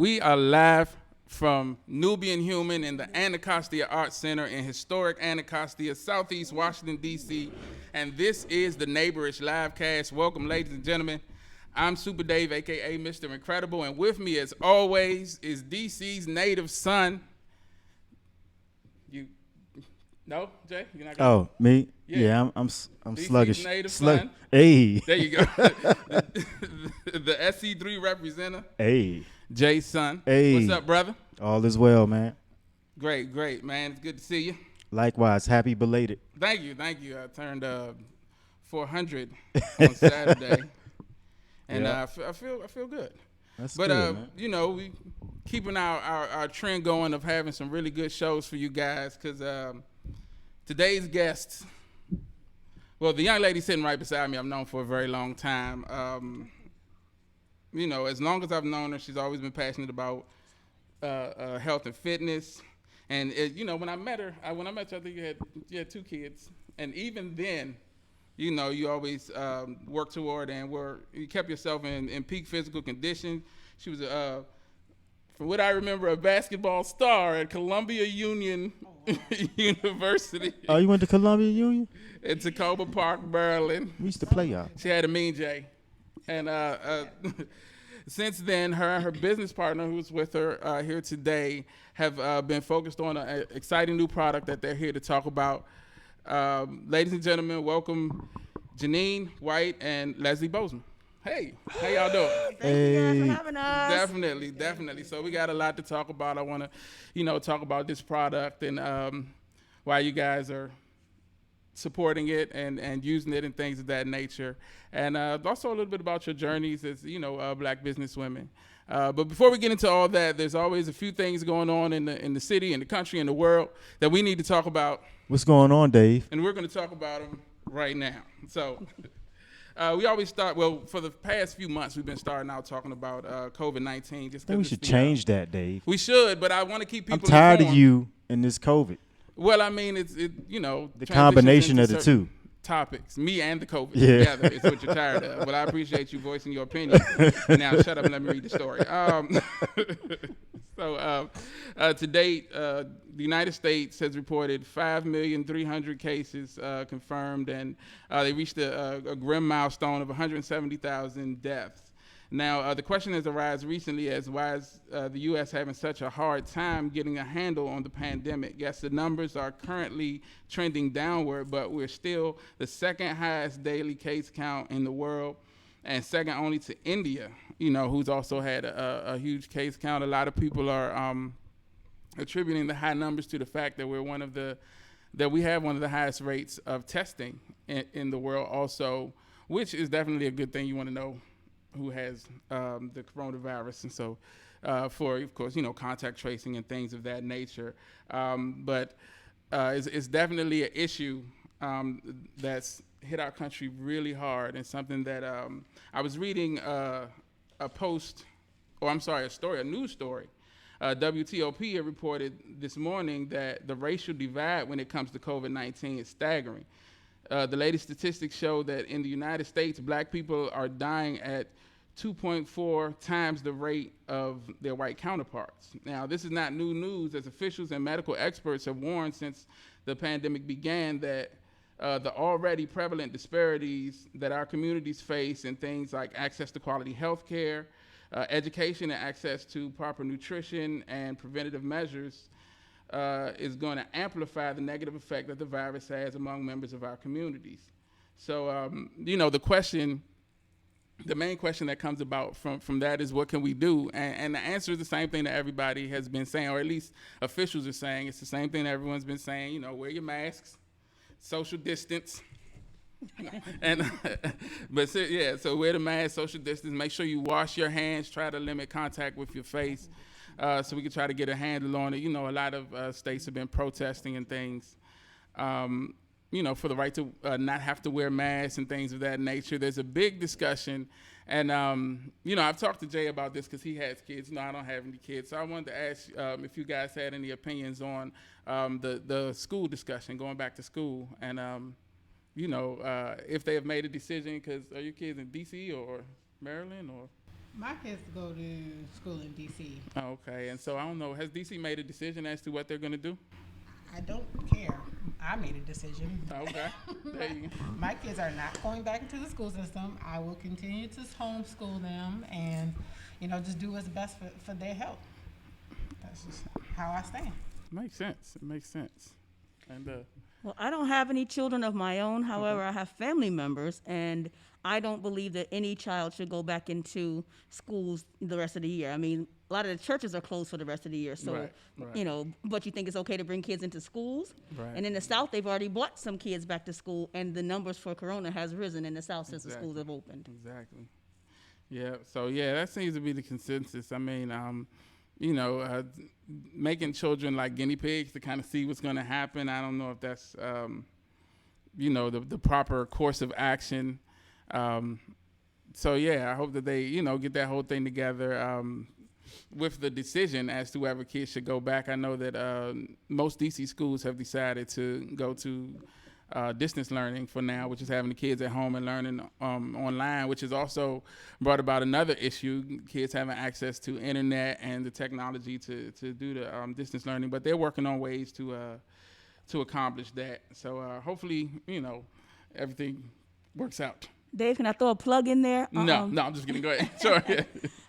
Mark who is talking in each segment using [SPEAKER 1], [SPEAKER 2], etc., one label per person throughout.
[SPEAKER 1] We are live from Nubian Human in the Anacostia Arts Center in historic Anacostia, Southeast Washington, D.C. And this is the Neighborish livecast. Welcome, ladies and gentlemen. I'm Super Dave, a.k.a. Mr. Incredible. And with me, as always, is D.C.'s native son. You, no, Jay? You're not gonna...
[SPEAKER 2] Oh, me?
[SPEAKER 1] Yeah,
[SPEAKER 2] I'm
[SPEAKER 1] DC's
[SPEAKER 2] sluggish.
[SPEAKER 1] native son.
[SPEAKER 2] Hey.
[SPEAKER 1] There you go. the SC3 representative.
[SPEAKER 2] Hey.
[SPEAKER 1] Jay's son.
[SPEAKER 2] Hey.
[SPEAKER 1] What's up, brother?
[SPEAKER 2] All is well, man.
[SPEAKER 1] Great, man. It's good to see you.
[SPEAKER 2] Likewise, happy belated.
[SPEAKER 1] Thank you. I turned 400 on Saturday, and
[SPEAKER 2] Yeah.
[SPEAKER 1] I feel good.
[SPEAKER 2] That's
[SPEAKER 1] But
[SPEAKER 2] good, man.
[SPEAKER 1] you know, we keeping our trend going of having some really good shows for you guys, because today's guest, well, the young lady sitting right beside me, I've known for a very long time. You know, as long as I've known her, she's always been passionate about health and fitness. And you know, when I met her, I think you had 2 kids, and even then, you know, you always worked toward and you kept yourself in peak physical condition. She was, from what I remember, a basketball star at Columbia Union University.
[SPEAKER 2] Oh, you went to Columbia Union?
[SPEAKER 1] In Tacoma Park, Maryland.
[SPEAKER 2] We used to play y'all.
[SPEAKER 1] She had a mean J. And since then, her and her business partner, who's with her here today, have been focused on an exciting new product that they're here to talk about. Ladies and gentlemen, welcome Jeaneen White and Lesley Boseman. Hey, how y'all doing?
[SPEAKER 3] Thank you guys for having us.
[SPEAKER 1] Definitely. So we got a lot to talk about. I want to, you know, talk about this product and why you guys are supporting it and using it and things of that nature. And also a little bit about your journeys as, you know, black businesswomen. But before we get into all that, there's always a few things going on in the city, in the country, in the world that we need to talk about.
[SPEAKER 2] What's going on, Dave?
[SPEAKER 1] And we're going to talk about them right now. So we always start, well, for the past few months, we've been starting out talking about COVID-19. Just
[SPEAKER 2] I think we should change that, Dave.
[SPEAKER 1] We should, but I want to keep people
[SPEAKER 2] I'm tired
[SPEAKER 1] informed.
[SPEAKER 2] of you and this COVID.
[SPEAKER 1] Well, I mean, you know,
[SPEAKER 2] The combination of the two.
[SPEAKER 1] Topics, me and the COVID
[SPEAKER 2] Yeah.
[SPEAKER 1] together is what you're tired of. But I appreciate you voicing your opinion. Now shut up and let me read the story. To date, the United States has reported 5,300,000 cases confirmed, and they reached a grim milestone of 170,000 deaths. Now, the question has arisen recently as why is the U.S. having such a hard time getting a handle on the pandemic? Yes, the numbers are currently trending downward, but we're still the second highest daily case count in the world, and second only to India, you know, who's also had a huge case count. A lot of people are attributing the high numbers to the fact that we have one of the highest rates of testing in the world also, which is definitely a good thing. You want to know who has the coronavirus, and so for, of course, you know, contact tracing and things of that nature. But it's definitely an issue that's hit our country really hard, and something that I was reading a news story. WTOP had reported this morning that the racial divide when it comes to COVID-19 is staggering. The latest statistics show that in the United States, black people are dying at 2.4 times the rate of their white counterparts. Now, this is not new news, as officials and medical experts have warned since the pandemic began that the already prevalent disparities that our communities face in things like access to quality health care, education, and access to proper nutrition and preventative measures is going to amplify the negative effect that the virus has among members of our communities. So, you know, the main question that comes about from that is, what can we do? And the answer is the same thing that everybody has been saying, or at least officials are saying. It's the same thing that everyone's been saying, you know, wear your masks, social distance. So wear the mask, social distance, make sure you wash your hands, try to limit contact with your face, so we can try to get a handle on it. You know, a lot of states have been protesting and things, you know, for the right to not have to wear masks and things of that nature. There's a big discussion, and you know, I've talked to Jay about this because he has kids. No, I don't have any kids, so I wanted to ask if you guys had any opinions on the school discussion, going back to school, and you know, if they have made a decision. Because are your kids in D.C. or Maryland or?
[SPEAKER 4] My kids go to school in D.C.
[SPEAKER 1] Oh, okay, and so I don't know. Has DC made a decision as to what they're going to do?
[SPEAKER 4] I don't care. I made a decision.
[SPEAKER 1] Okay, there you go.
[SPEAKER 4] My kids are not going back into the school system. I will continue to homeschool them and, just do what's best for their health. That's just how I stand.
[SPEAKER 1] Makes sense. It makes sense. And
[SPEAKER 3] Well, I don't have any children of my own. However, I have family members, and I don't believe that any child should go back into schools the rest of the year. I mean, a lot of the churches are closed for the rest of the year. So,
[SPEAKER 1] Right.
[SPEAKER 3] But you think it's okay to bring kids into schools?
[SPEAKER 1] Right.
[SPEAKER 3] And in the South, they've already brought some kids back to school, and the numbers for corona has risen in the South since the schools have opened.
[SPEAKER 1] Exactly. Yeah. So that seems to be the consensus. I mean, making children like guinea pigs to kind of see what's going to happen. I don't know if that's, the proper course of action. I hope that they, get that whole thing together with the decision as to whether kids should go back. I know that most DC schools have decided to go to distance learning for now, which is having the kids at home and learning online, which has also brought about another issue, kids having access to internet and the technology to do the distance learning. But they're working on ways to accomplish that. So hopefully, everything works out.
[SPEAKER 3] Dave, can I throw a plug in there?
[SPEAKER 1] No, I'm just kidding. Go ahead. Sure.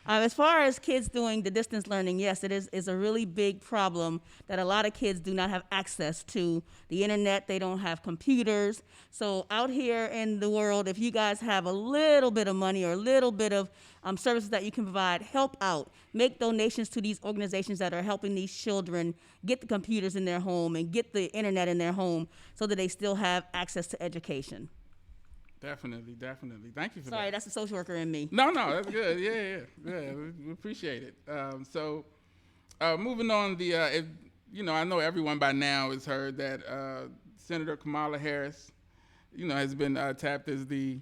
[SPEAKER 3] As far as kids doing the distance learning, yes, it is a really big problem that a lot of kids do not have access to the internet. They don't have computers. So out here in the world, if you guys have a little bit of money or a little bit of services that you can provide, help out. Make donations to these organizations that are helping these children get the computers in their home and get the internet in their home so that they still have access to education.
[SPEAKER 1] Definitely. Thank you for that.
[SPEAKER 3] Sorry, that's the social worker in me.
[SPEAKER 1] No, that's good. Yeah. We appreciate it. Moving on, I know everyone by now has heard that Senator Kamala Harris, has been tapped as the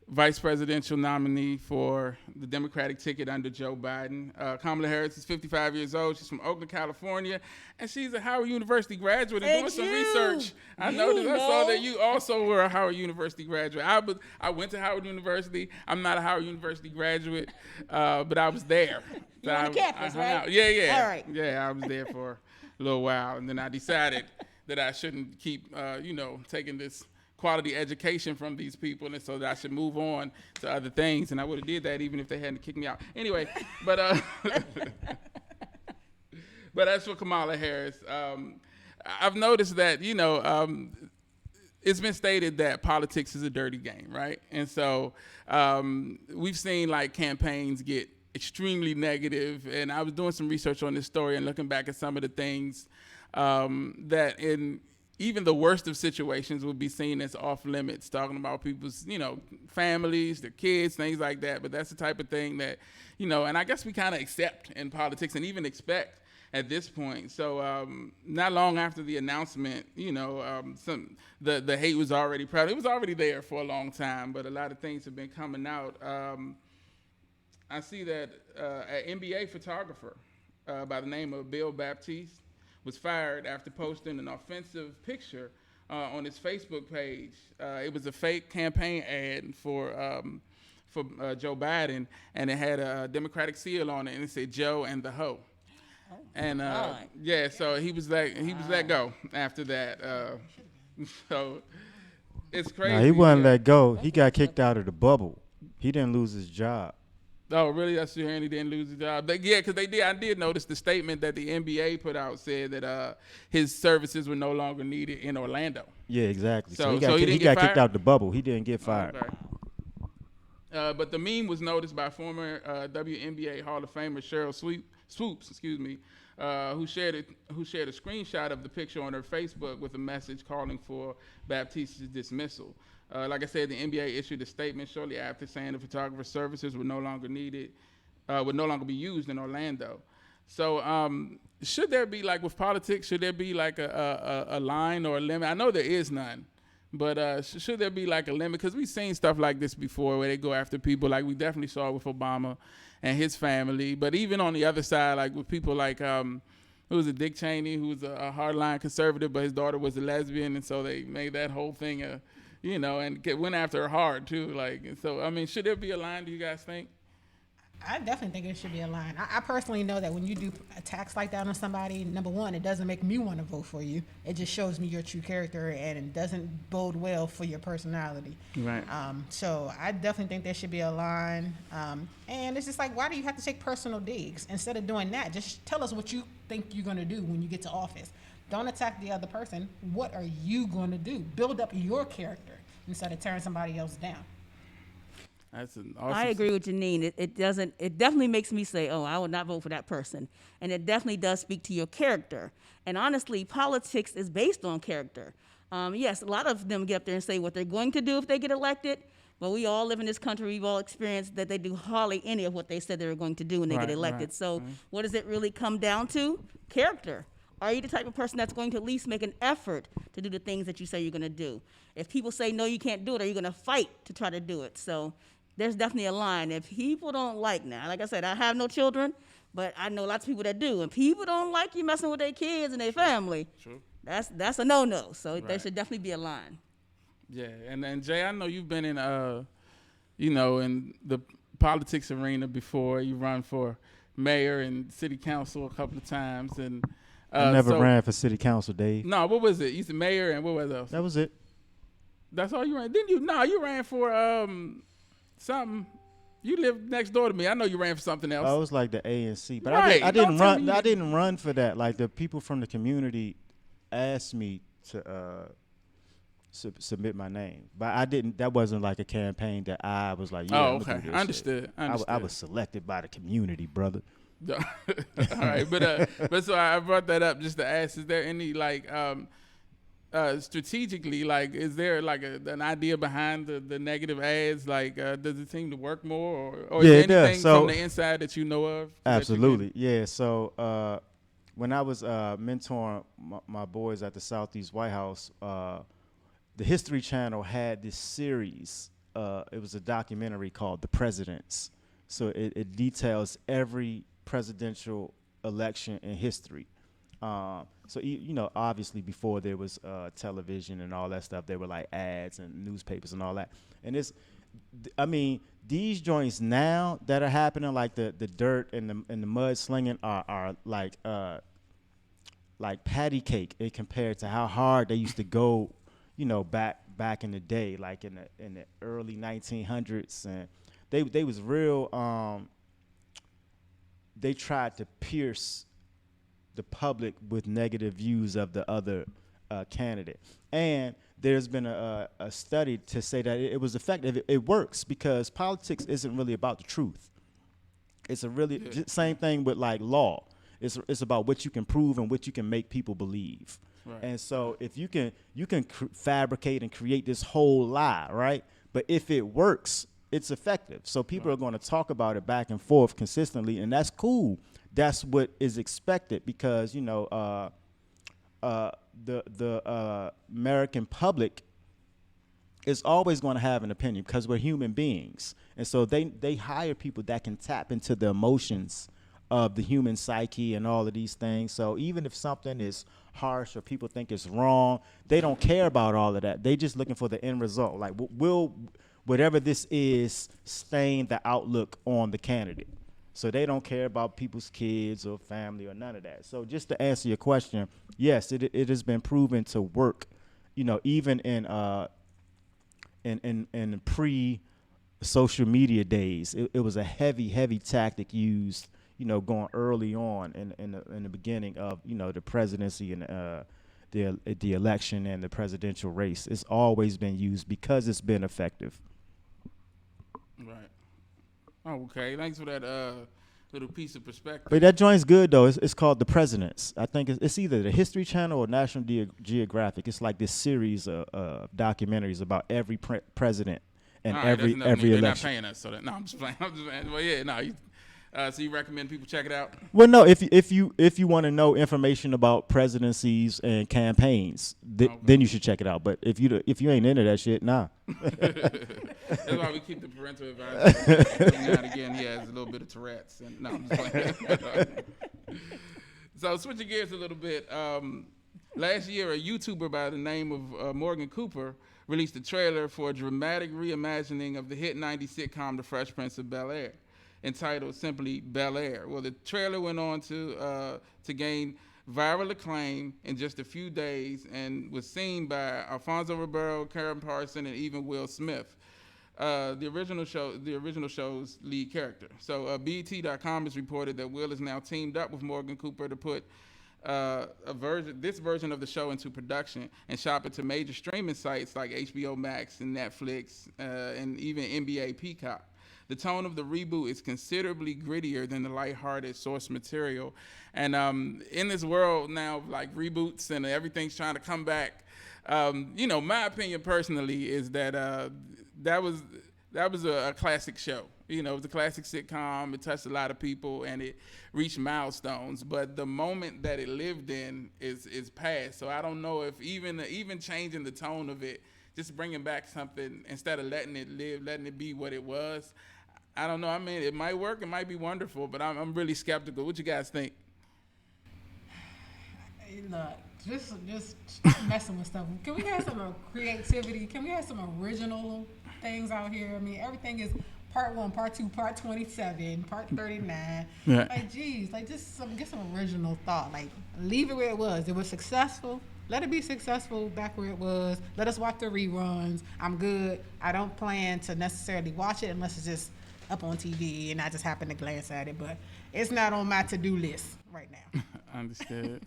[SPEAKER 1] vice presidential nominee for the Democratic ticket under Joe Biden. Kamala Harris is 55 years old. She's from Oakland, California, and she's a Howard University graduate. And doing some research, I saw that you also were a Howard University graduate. I went to Howard University. I'm not a Howard University graduate, but I was there.
[SPEAKER 3] You on the campus, right?
[SPEAKER 1] Yeah.
[SPEAKER 3] All right.
[SPEAKER 1] Yeah, I was there for a little while, and then I decided that I shouldn't keep, taking this quality education from these people, and so that I should move on to other things, and I would have did that even if they hadn't kicked me out. Anyway, but as for Kamala Harris, I've noticed that it's been stated that politics is a dirty game, right? And so we've seen like campaigns get extremely negative, and I was doing some research on this story and looking back at some of the things that in even the worst of situations would be seen as off limits, talking about people's, families, their kids, things like that. But that's the type of thing that, and I guess we kind of accept in politics and even expect at this point. So not long after the announcement, the hate was already present. It was already there for a long time, but a lot of things have been coming out. I see that an NBA photographer by the name of Bill Baptiste was fired after posting an offensive picture on his Facebook page. It was a fake campaign ad for Joe Biden, and it had a Democratic seal on it, and it said "Joe and the Ho." And so he was let go after that. So it's crazy.
[SPEAKER 2] No, he wasn't let go. He got kicked out of the bubble. He didn't lose his job.
[SPEAKER 1] Oh, really? That's your hand. He didn't lose his job. Because they did. I did notice the statement that the NBA put out said that his services were no longer needed in Orlando.
[SPEAKER 2] Yeah, exactly.
[SPEAKER 1] So
[SPEAKER 2] he got kicked out the bubble. He didn't get fired.
[SPEAKER 1] Okay. But the meme was noticed by former WNBA Hall of Famer Cheryl Swoops, who shared a screenshot of the picture on her Facebook with a message calling for Baptiste's dismissal. Like I said, the NBA issued a statement shortly after saying the photographer's services were no longer needed, would no longer be used in Orlando. So should there be, like with politics, should there be like a line or a limit? I know there is none, but should there be like a limit? Because we've seen stuff like this before where they go after people, like we definitely saw with Obama and his family. But even on the other side, like with people like who was it, Dick Cheney, who was a hardline conservative, but his daughter was a lesbian, and so they made that whole thing and went after her hard too. Like, so I mean, should there be a line? Do you guys think?
[SPEAKER 4] I definitely think it should be a line. I personally know that when you do attacks like that on somebody, number one, it doesn't make me want to vote for you. It just shows me your true character, and it doesn't bode well for your personality.
[SPEAKER 1] Right.
[SPEAKER 4] So I definitely think there should be a line. And it's just like, why do you have to take personal digs? Instead of doing that, just tell us what you think you're going to do when you get to office. Don't attack the other person. What are you going to do? Build up your character instead of tearing somebody else down.
[SPEAKER 1] That's an awesome.
[SPEAKER 3] I agree with Jeaneen. It definitely makes me say, oh, I would not vote for that person. And it definitely does speak to your character. And honestly, politics is based on character. Yes, a lot of them get up there and say what they're going to do if they get elected, but we all live in this country. We've all experienced that they do hardly any of what they said they were going to do when they get elected. So what does it really come down to? Character. Are you the type of person that's going to at least make an effort to do the things that you say you're going to do? If people say, no, you can't do it, are you going to fight to try to do it? So there's definitely a line. If people don't like now, like I said, I have no children, but I know lots of people that do. And people don't like you messing with their kids and their family.
[SPEAKER 1] True.
[SPEAKER 3] That's a no-no. So there
[SPEAKER 1] Right.
[SPEAKER 3] should definitely be a line.
[SPEAKER 1] Yeah, and then Jay, I know you've been in, in the politics arena before. You run for mayor and city council a couple of times, and
[SPEAKER 2] I never ran for city council, Dave.
[SPEAKER 1] No, what was it? You said mayor, and what was else?
[SPEAKER 2] That was it.
[SPEAKER 1] That's all you ran. Didn't you? No, you ran for something. You lived next door to me. I know you ran for something else.
[SPEAKER 2] I was like the ANC, but
[SPEAKER 1] Right.
[SPEAKER 2] I
[SPEAKER 1] Don't
[SPEAKER 2] didn't
[SPEAKER 1] tell
[SPEAKER 2] run.
[SPEAKER 1] me
[SPEAKER 2] I
[SPEAKER 1] you-
[SPEAKER 2] didn't run for that. Like the people from the community asked me to submit my name, but I didn't. That wasn't like a campaign that I was like, yeah.
[SPEAKER 1] Oh,
[SPEAKER 2] I'm gonna
[SPEAKER 1] okay.
[SPEAKER 2] do this
[SPEAKER 1] I understood.
[SPEAKER 2] shit.
[SPEAKER 1] I understood.
[SPEAKER 2] I was selected by the community, brother.
[SPEAKER 1] All right, but so I brought that up just to ask: is there any strategically, is there an idea behind the negative ads? Does it seem to work more, or
[SPEAKER 2] Yeah,
[SPEAKER 1] is
[SPEAKER 2] it
[SPEAKER 1] there
[SPEAKER 2] does.
[SPEAKER 1] anything
[SPEAKER 2] So-
[SPEAKER 1] from the inside that you know of? that you
[SPEAKER 2] Absolutely, yeah. So when I was mentoring my boys at the Southeast White House, the History Channel had this series. It was a documentary called "The Presidents." So it details every presidential election in history. So obviously before there was television and all that stuff, there were like ads and newspapers and all that. And these joints now that are happening, like the dirt and the mud slinging, are like patty cake compared to how hard they used to go, back in the day, like in the early 1900s, and they was real. They tried to pierce the public with negative views of the other candidate. And there's been a study to say that it was effective. It works because politics isn't really about the truth. It's same thing with like law. It's about what you can prove and what you can make people believe.
[SPEAKER 1] Right.
[SPEAKER 2] And so if you can fabricate and create this whole lie, right? But if it works, it's effective. So people are going to talk about it back and forth consistently, and that's cool. That's what is expected because the American public is always going to have an opinion because we're human beings, and so they hire people that can tap into the emotions of the human psyche and all of these things. So even if something is harsh or people think it's wrong, they don't care about all of that. They just looking for the end result. Like, will whatever this is stain the outlook on the candidate? So they don't care about people's kids or family or none of that. So just to answer your question, yes, it has been proven to work. Even in pre-social media days, it was a heavy tactic used. Going early on in the beginning of the presidency and the election and the presidential race. It's always been used because it's been effective.
[SPEAKER 1] Right. Oh, okay. Thanks for that little piece of perspective.
[SPEAKER 2] But that joint's good though. It's called The Presidents. I think it's either the History Channel or National Geographic. It's like this series of documentaries about every president and
[SPEAKER 1] All right,
[SPEAKER 2] every
[SPEAKER 1] they're not
[SPEAKER 2] election.
[SPEAKER 1] paying us, so no, I'm just playing. Well, yeah, no. So you recommend people check it out?
[SPEAKER 2] Well, no. If you want to know information about presidencies and campaigns, then you should check it out. But if you ain't into that shit, nah.
[SPEAKER 1] That's why we keep the parental advisory. Every now and again, he has a little bit of Tourette's. And, no, I'm just playing. So switching gears a little bit. Last year, a YouTuber by the name of Morgan Cooper released a trailer for a dramatic reimagining of the hit 90s sitcom The Fresh Prince of Bel-Air. entitled simply Bel Air. Well, the trailer went on to gain viral acclaim in just a few days and was seen by Alfonso Ribeiro, Karen Parson, and even Will Smith, the original show's lead character. So BET.com has reported that Will is now teamed up with Morgan Cooper to put this version of the show into production and shop it to major streaming sites like HBO Max and Netflix and even NBA Peacock. The tone of the reboot is considerably grittier than the lighthearted source material. And in this world now of like reboots and everything's trying to come back, my opinion personally is that that was a classic show. It was a classic sitcom. It touched a lot of people and it reached milestones. But the moment that it lived in is past. So I don't know if even changing the tone of it, just bringing back something instead of letting it live, letting it be what it was. I don't know. I mean, it might work. It might be wonderful, but I'm really skeptical. What you guys think?
[SPEAKER 4] Look, just stop messing with stuff. Can we have some creativity? Can we have some original things out here? I mean, everything is part 1, part 2, part 27, part 39.
[SPEAKER 1] Yeah.
[SPEAKER 4] Like, geez, like just get some original thought. Like, leave it where it was. It was successful. Let it be successful back where it was. Let us watch the reruns. I'm good. I don't plan to necessarily watch it unless it's just up on TV and I just happen to glance at it. But it's not on my to-do list right now.
[SPEAKER 1] Understood.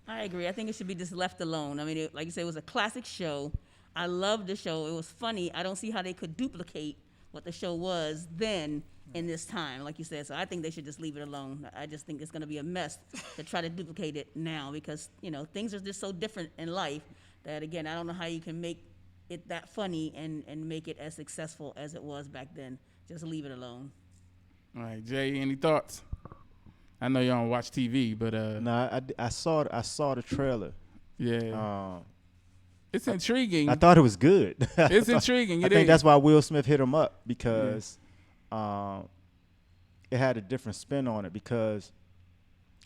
[SPEAKER 3] I agree. I think it should be just left alone. I mean, like you said, it was a classic show. I loved the show. It was funny. I don't see how they could duplicate what the show was then in this time, like you said. So I think they should just leave it alone. I just think it's going to be a mess to try to duplicate it now because, things are just so different in life that, again, I don't know how you can make it that funny and make it as successful as it was back then. Just leave it alone.
[SPEAKER 1] All right, Jay, any thoughts? I know you don't watch TV, but
[SPEAKER 2] No, I saw the trailer.
[SPEAKER 1] Yeah. It's intriguing.
[SPEAKER 2] I thought it was good.
[SPEAKER 1] It's intriguing.
[SPEAKER 2] I think that's why Will Smith hit him up because it had a different spin on it. Because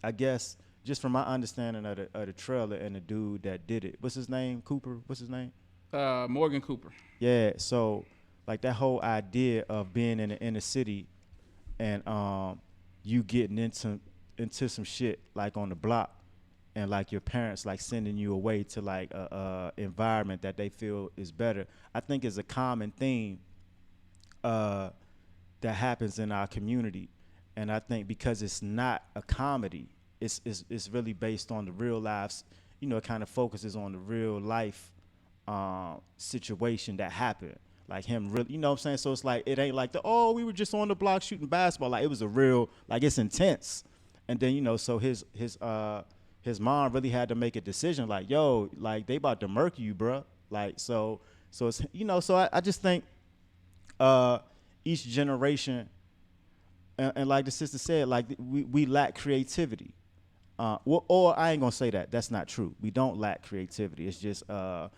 [SPEAKER 2] I guess just from my understanding of the trailer and the dude that did it, what's his name? Cooper. What's his name?
[SPEAKER 1] Morgan Cooper.
[SPEAKER 2] Yeah. So like that whole idea of being in the inner city and you getting into some shit like on the block. And like your parents like sending you away to like a environment that they feel is better, I think is a common theme that happens in our community. And I think because it's not a comedy, it's really based on the real lives. It kind of focuses on the real life situation that happened. Like him really, you know what I'm saying? So it's like it ain't like we were just on the block shooting basketball. Like it was a real, like it's intense. And then so his mom really had to make a decision like, yo, like they about to murk you, bruh. Like, so it's, so I just think each generation, and like the sister said, like we lack creativity. Or I ain't gonna say that. That's not true. We don't lack creativity. It's just the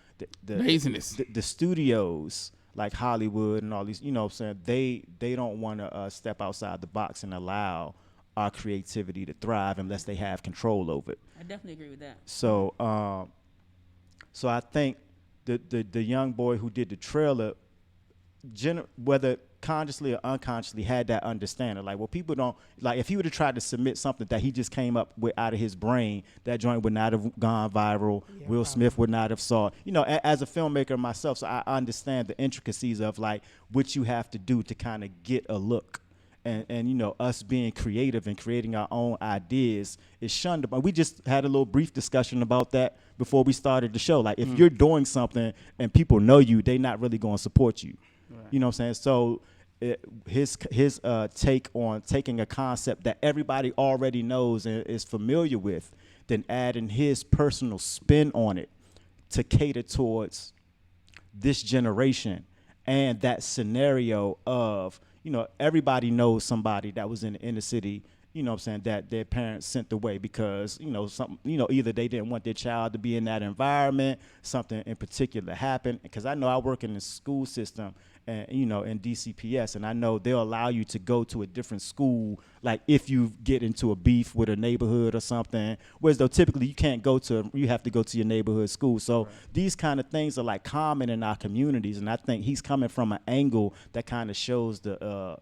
[SPEAKER 1] laziness.
[SPEAKER 2] The studios like Hollywood and all these, you know what I'm saying, they don't want to step outside the box and allow our creativity to thrive unless they have control over it.
[SPEAKER 3] I definitely agree with that.
[SPEAKER 2] So so I think the young boy who did the trailer, whether consciously or unconsciously, had that understanding. Like, well, people don't, like, if he would have tried to submit something that he just came up with out of his brain, that joint would not have gone viral. Yeah, Will Smith would not have saw, as a filmmaker myself, so I understand the intricacies of, like, what you have to do to kind of get a look. And us being creative and creating our own ideas is shunned. But we just had a little brief discussion about that before we started the show. Like, if you're doing something and people know you, they not really going to support you. Right. You know what I'm saying? So his take on taking a concept that everybody already knows and is familiar with, then adding his personal spin on it to cater towards this generation and that scenario of, everybody knows somebody that was in the inner city, that their parents sent away because, either they didn't want their child to be in that environment, something in particular happened. Because I know I work in the school system and, in DCPS, and I know they'll allow you to go to a different school, like if you get into a beef with a neighborhood or something, whereas though typically you have to go to your neighborhood school. So right. These kind of things are like common in our communities, and I think he's coming from an angle that kind of shows the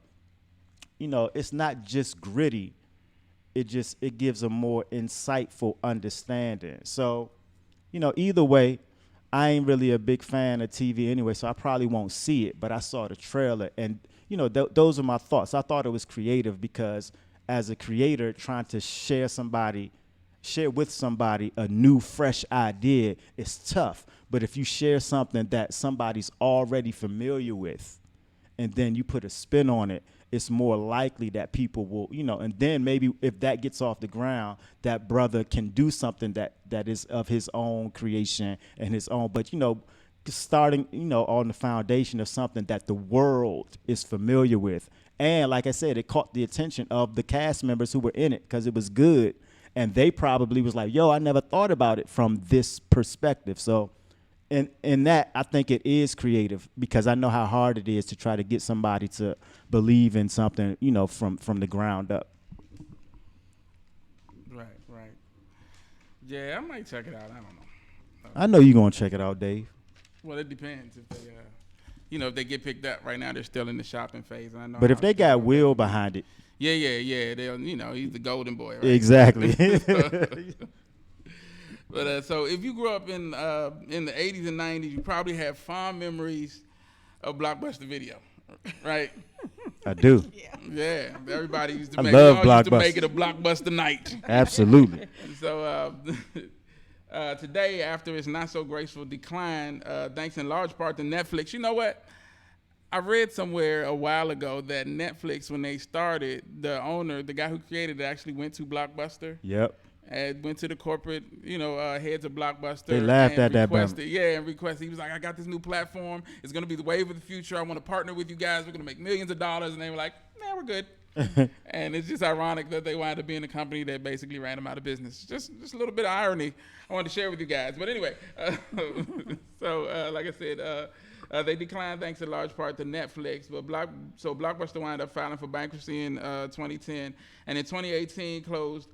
[SPEAKER 2] it's not just gritty. It gives a more insightful understanding. So, either way, I ain't really a big fan of TV anyway, so I probably won't see it. But I saw the trailer, and those are my thoughts. I thought it was creative because, as a creator, trying to share with somebody a new, fresh idea is tough. But if you share something that somebody's already familiar with, and then you put a spin on it, it's more likely that people will, and then maybe if that gets off the ground, that brother can do something that is of his own creation and his own, but starting, on the foundation of something that the world is familiar with. And like I said, it caught the attention of the cast members who were in it because it was good. And they probably was like, yo, I never thought about it from this perspective. So in that, I think it is creative because I know how hard it is to try to get somebody to believe in something, from the ground up.
[SPEAKER 1] Right. Yeah, I might check it out. I don't know.
[SPEAKER 2] I know you're going to check it out, Dave.
[SPEAKER 1] Well, it depends if they, if they get picked up. Right now, they're still in the shopping phase, and I know.
[SPEAKER 2] But if they got Will behind it.
[SPEAKER 1] Yeah. They'll, he's the golden boy, right?
[SPEAKER 2] Exactly.
[SPEAKER 1] But so if you grew up in the 80s and 90s, you probably have fond memories of Blockbuster Video, right?
[SPEAKER 2] I do.
[SPEAKER 1] Yeah. Everybody used to
[SPEAKER 2] I
[SPEAKER 1] make
[SPEAKER 2] love
[SPEAKER 1] it. All used to
[SPEAKER 2] Blockbuster.
[SPEAKER 1] make it a Blockbuster night.
[SPEAKER 2] Absolutely.
[SPEAKER 1] And so today, after its not so graceful decline, thanks in large part to Netflix, you know what? I read somewhere a while ago that Netflix, when they started, the owner, the guy who created it, actually went to Blockbuster.
[SPEAKER 2] Yep.
[SPEAKER 1] And went to the corporate, heads of Blockbuster.
[SPEAKER 2] They laughed at that, brother.
[SPEAKER 1] Yeah, and requested. He was like, I got this new platform. It's going to be the wave of the future. I want to partner with you guys. We're going to make millions of dollars. And they were like, we're good. And it's just ironic that they wound up being a company that basically ran them out of business. Just a little bit of irony I wanted to share with you guys. But anyway, like I said, they declined thanks in large part to Netflix. But Blockbuster wound up filing for bankruptcy in 2010. And in 2018 closed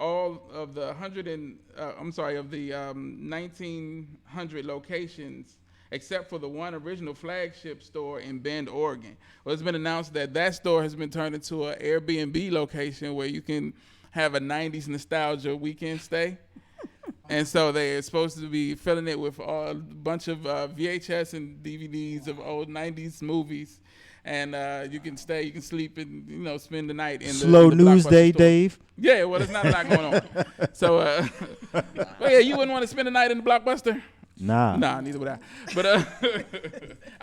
[SPEAKER 1] all of the 1,900 locations except for the one original flagship store in Bend, Oregon. Well, it's been announced that store has been turned into an Airbnb location where you can have a 90s nostalgia weekend stay. And so they're supposed to be filling it with a bunch of VHS and DVDs of old 90s movies. And you can stay, you can sleep, and spend the night in the
[SPEAKER 2] Slow
[SPEAKER 1] in the
[SPEAKER 2] news
[SPEAKER 1] Blockbuster
[SPEAKER 2] day,
[SPEAKER 1] store.
[SPEAKER 2] Dave.
[SPEAKER 1] Yeah, well, there's not a lot going on. So, well, yeah, you wouldn't want to spend the night in the Blockbuster?
[SPEAKER 2] Nah,
[SPEAKER 1] neither would I. But I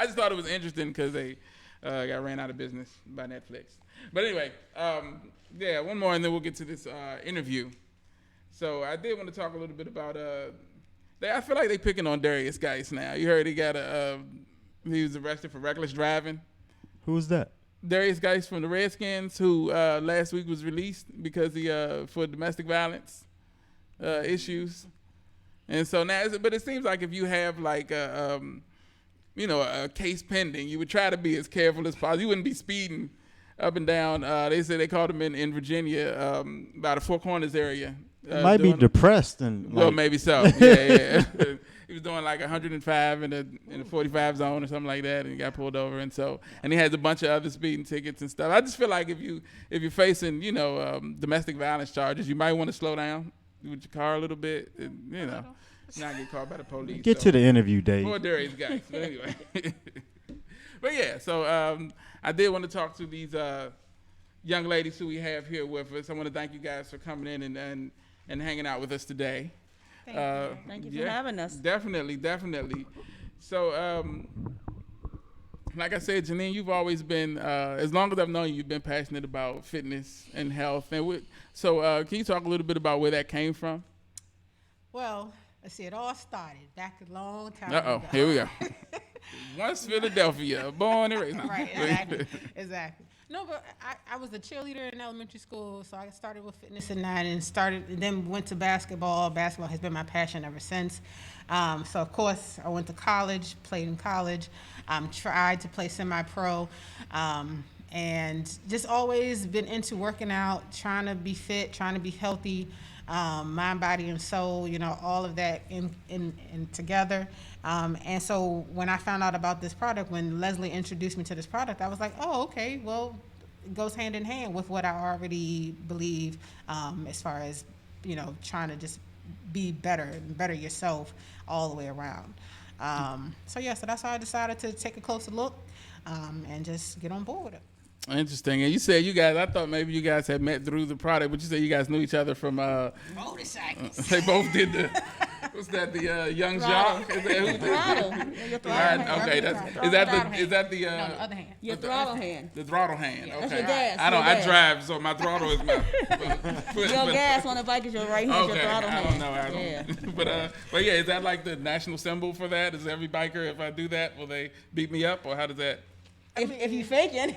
[SPEAKER 1] just thought it was interesting because they got ran out of business by Netflix. But anyway, one more, and then we'll get to this interview. So I did want to talk a little bit about. I feel like they picking on Darius Geis now. You heard he was arrested for reckless driving.
[SPEAKER 2] Who's that?
[SPEAKER 1] Darius Geis from the Redskins, who last week was released because he for domestic violence issues. And so now, but it seems like if you have like a case pending, you would try to be as careful as possible. You wouldn't be speeding up and down. They said they caught him in Virginia, by the Four Corners area.
[SPEAKER 2] Might be depressed and.
[SPEAKER 1] Well, maybe so. Yeah. He was doing like 105 in the 45 zone or something like that, and he got pulled over. And he has a bunch of other speeding tickets and stuff. I just feel like if you're facing domestic violence charges, you might want to slow down with your car a little bit, and, not get caught by the police.
[SPEAKER 2] Get to the interview, Dave.
[SPEAKER 1] Poor Darius Geis. But anyway. But yeah, so I did want to talk to these young ladies who we have here with us. I want to thank you guys for coming in and hanging out with us today.
[SPEAKER 3] Thank you for having us.
[SPEAKER 1] Definitely. So, like I said, Jeaneen, you've always been, as long as I've known you, you've been passionate about fitness and health. And can you talk a little bit about where that came from?
[SPEAKER 4] Well, let's see, it all started back a long time ago.
[SPEAKER 1] Here we go. Once Philadelphia, born and raised.
[SPEAKER 4] Right, exactly. No, but I was a cheerleader in elementary school, so I started with fitness in that and then went to basketball. Basketball has been my passion ever since. So, of course, I went to college, played in college, tried to play semi-pro, and just always been into working out, trying to be fit, trying to be healthy, mind, body, and soul, all of that in together. And so when I found out about this product, when Lesley introduced me to this product, I was like, oh, okay, well, goes hand in hand with what I already believe, as far as, trying to just be better and better yourself all the way around. So that's how I decided to take a closer look, and just get on board with it.
[SPEAKER 1] Interesting. And you said I thought maybe you guys had met through the product, but you said you guys knew each other from
[SPEAKER 4] Motorcycles.
[SPEAKER 1] they both did what's that, the Young Jacques? Is that who did
[SPEAKER 3] Throttle. Your throttle hand.
[SPEAKER 1] Okay, is that the
[SPEAKER 4] No, the other hand.
[SPEAKER 3] Your throttle hand.
[SPEAKER 1] the throttle hand? Okay.
[SPEAKER 3] That's your gas,
[SPEAKER 1] I don't.
[SPEAKER 3] your
[SPEAKER 1] I
[SPEAKER 3] gas.
[SPEAKER 1] drive, so my throttle is my foot.
[SPEAKER 3] Your gas on the bike is your right hand,
[SPEAKER 1] Okay,
[SPEAKER 3] your throttle
[SPEAKER 1] I
[SPEAKER 3] hand.
[SPEAKER 1] don't know. I don't. But yeah, is that like the national symbol for that? Is every biker, if I do that, will they beat me up, or how does that?
[SPEAKER 3] If you faking.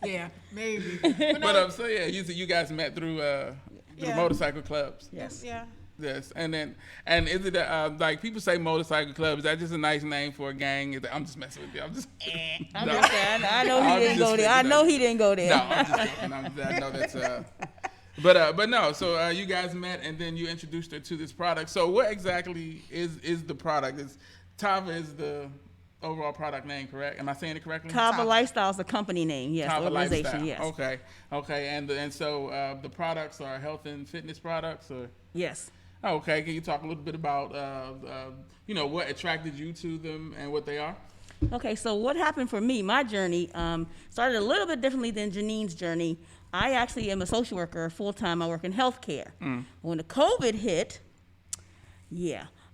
[SPEAKER 4] Yeah, maybe.
[SPEAKER 1] But so yeah, you guys met through the
[SPEAKER 4] Yeah.
[SPEAKER 1] motorcycle clubs.
[SPEAKER 3] Yes.
[SPEAKER 4] Yeah.
[SPEAKER 1] Yes, and is it like people say motorcycle club? Is that just a nice name for a gang? I'm just messing with you. I'm just.
[SPEAKER 3] I'm
[SPEAKER 1] No.
[SPEAKER 3] just saying, I know
[SPEAKER 1] I'm
[SPEAKER 3] he didn't
[SPEAKER 1] just
[SPEAKER 3] go there. I
[SPEAKER 1] thinking
[SPEAKER 3] know
[SPEAKER 1] of-
[SPEAKER 3] he didn't go there.
[SPEAKER 1] No, I'm just joking. I know that's. But no. So you guys met, and then you introduced her to this product. So what exactly is the product? TAVA is the overall product name, correct? Am I saying it correctly?
[SPEAKER 3] TAVA Lifestyle is the company name, yes,
[SPEAKER 1] TAVA
[SPEAKER 3] organization,
[SPEAKER 1] Lifestyle.
[SPEAKER 3] yes.
[SPEAKER 1] Okay, and so the products are health and fitness products, or?
[SPEAKER 3] Yes.
[SPEAKER 1] Oh, okay. Can you talk a little bit about, what attracted you to them and what they are?
[SPEAKER 3] Okay, so what happened for me, my journey, started a little bit differently than Jeaneen's journey. I actually am a social worker full-time. I work in healthcare. When the COVID hit,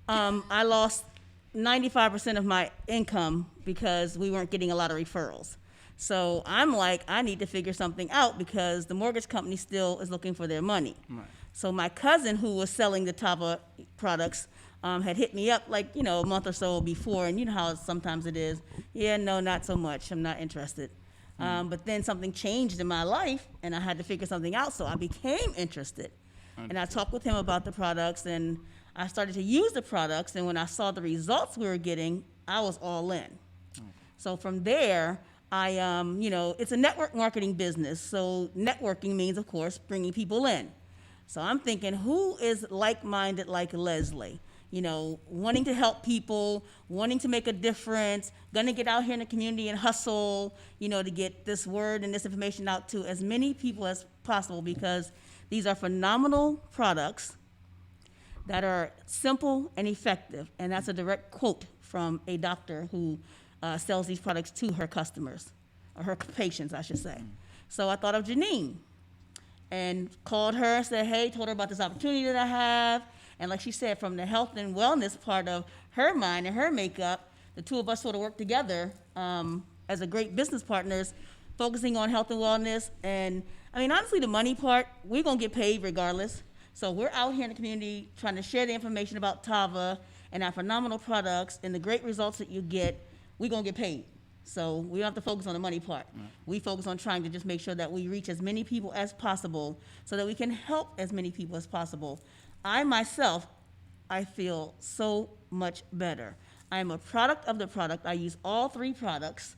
[SPEAKER 3] I lost 95% of my income because we weren't getting a lot of referrals. So I'm like, I need to figure something out because the mortgage company still is looking for their money.
[SPEAKER 1] Right.
[SPEAKER 3] So my cousin who was selling the TAVA products had hit me up like, a month or so before, and you know how sometimes it is. Yeah, no, not so much. I'm not interested. But then something changed in my life, and I had to figure something out, so I became interested. And I talked with him about the products, and I started to use the products, and when I saw the results we were getting, I was all in. So from there, it's a network marketing business, so networking means, of course, bringing people in. So I'm thinking, who is like-minded like Lesley? Wanting to help people, wanting to make a difference, gonna get out here in the community and hustle, to get this word and this information out to as many people as possible, because these are phenomenal products that are simple and effective. And that's a direct quote from a doctor who sells these products to her customers, or her patients, I should say. So I thought of Jeaneen and called her, said, hey, told her about this opportunity that I have. And like she said, from the health and wellness part of her mind and her makeup, the two of us sort of worked together as a great business partners, focusing on health and wellness. And I mean, honestly, the money part, we're gonna get paid regardless. So we're out here in the community trying to share the information about TAVA and our phenomenal products and the great results that you get. We're gonna get paid. So we don't have to focus on the money part. We focus on trying to just make sure that we reach as many people as possible so that we can help as many people as possible. I myself, I feel so much better. I'm a product of the product. I use all three products.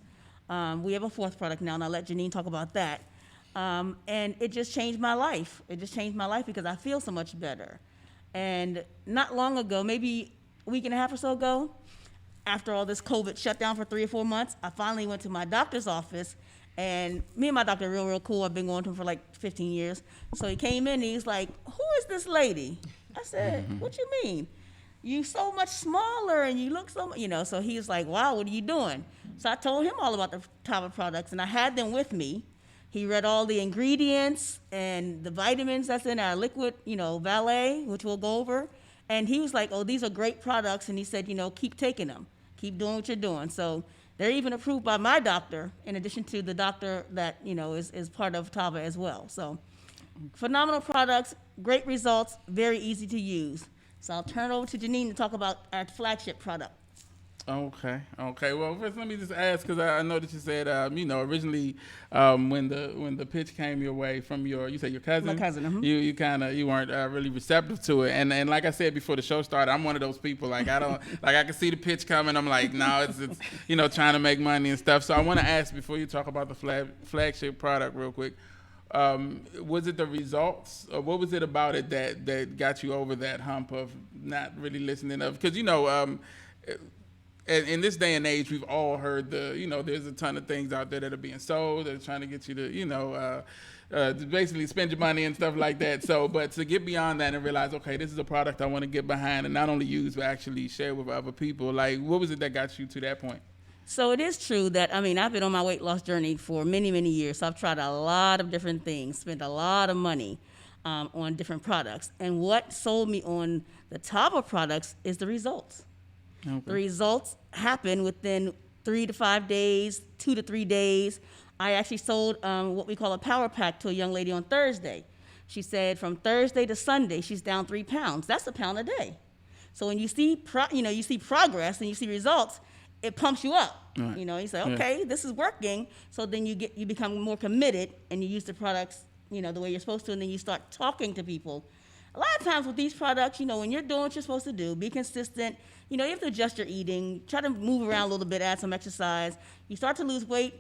[SPEAKER 3] We have a fourth product now, and I'll let Jeaneen talk about that. And it just changed my life. It just changed my life because I feel so much better. And not long ago, maybe a week and a half or so ago, after all this COVID shut down for 3 or 4 months, I finally went to my doctor's office, and me and my doctor are real cool. I've been going to him for like 15 years. So he came in and he's like, who is this lady? I said, what you mean? You so much smaller and you look so much, so he was like, wow, what are you doing? So I told him all about the TAVA products, and I had them with me. He read all the ingredients and the vitamins that's in our liquid, Valet, which we'll go over. And he was like, oh, these are great products. And he said, keep taking them. Keep doing what you're doing. So they're even approved by my doctor, in addition to the doctor that, is part of TAVA as well. So phenomenal products, great results, very easy to use. So I'll turn it over to Jeaneen to talk about our flagship product.
[SPEAKER 1] Okay. Well, first let me just ask, because I know that you said, originally when the pitch came your way from you said your cousin.
[SPEAKER 3] My cousin.
[SPEAKER 1] You weren't really receptive to it, and like I said before the show started, I'm one of those people. Like I don't I can see the pitch coming. I'm like, no, it's trying to make money and stuff. So I want to ask, before you talk about the flagship product real quick, was it the results, or what was it about it that got you over that hump of not really listening? Because in this day and age, we've all heard there's a ton of things out there that are being sold. They're trying to get you to, to basically spend your money and stuff like that. So, but to get beyond that and realize, okay, this is a product I want to get behind and not only use, but actually share with other people. Like, what was it that got you to that point?
[SPEAKER 3] So it is true that, I've been on my weight loss journey for many, many years. So I've tried a lot of different things, spent a lot of money on different products. And what sold me on the TAVA products is the results.
[SPEAKER 1] Okay.
[SPEAKER 3] The results happen within 3 to 5 days, 2 to 3 days. I actually sold what we call a power pack to a young lady on Thursday. She said from Thursday to Sunday, she's down 3 pounds. That's a pound a day. So when you see, you see progress and you see results, it pumps you up.
[SPEAKER 1] Right.
[SPEAKER 3] You say, okay, this is working. So then you become more committed and you use the products, the way you're supposed to, and then you start talking to people. A lot of times with these products, when you're doing what you're supposed to do, be consistent. You have to adjust your eating, try to move around a little bit, add some exercise. You start to lose weight.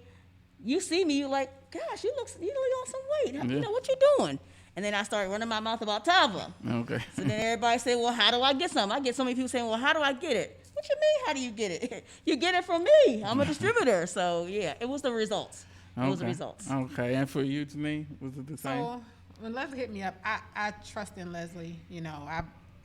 [SPEAKER 3] You see me, you're like, gosh, you really on some weight.
[SPEAKER 1] Yeah.
[SPEAKER 3] What you doing? And then I started running my mouth about TAVA.
[SPEAKER 1] Okay.
[SPEAKER 3] So then everybody say, well, how do I get some? I get so many people saying, well, how do I get it? What you mean, how do you get it? You get it from me. I'm a distributor. So, yeah, it was the results. It was the results.
[SPEAKER 1] Okay. And for you, Jeaneen, was it the same?
[SPEAKER 4] So when Lesley hit me up, I trust in Lesley.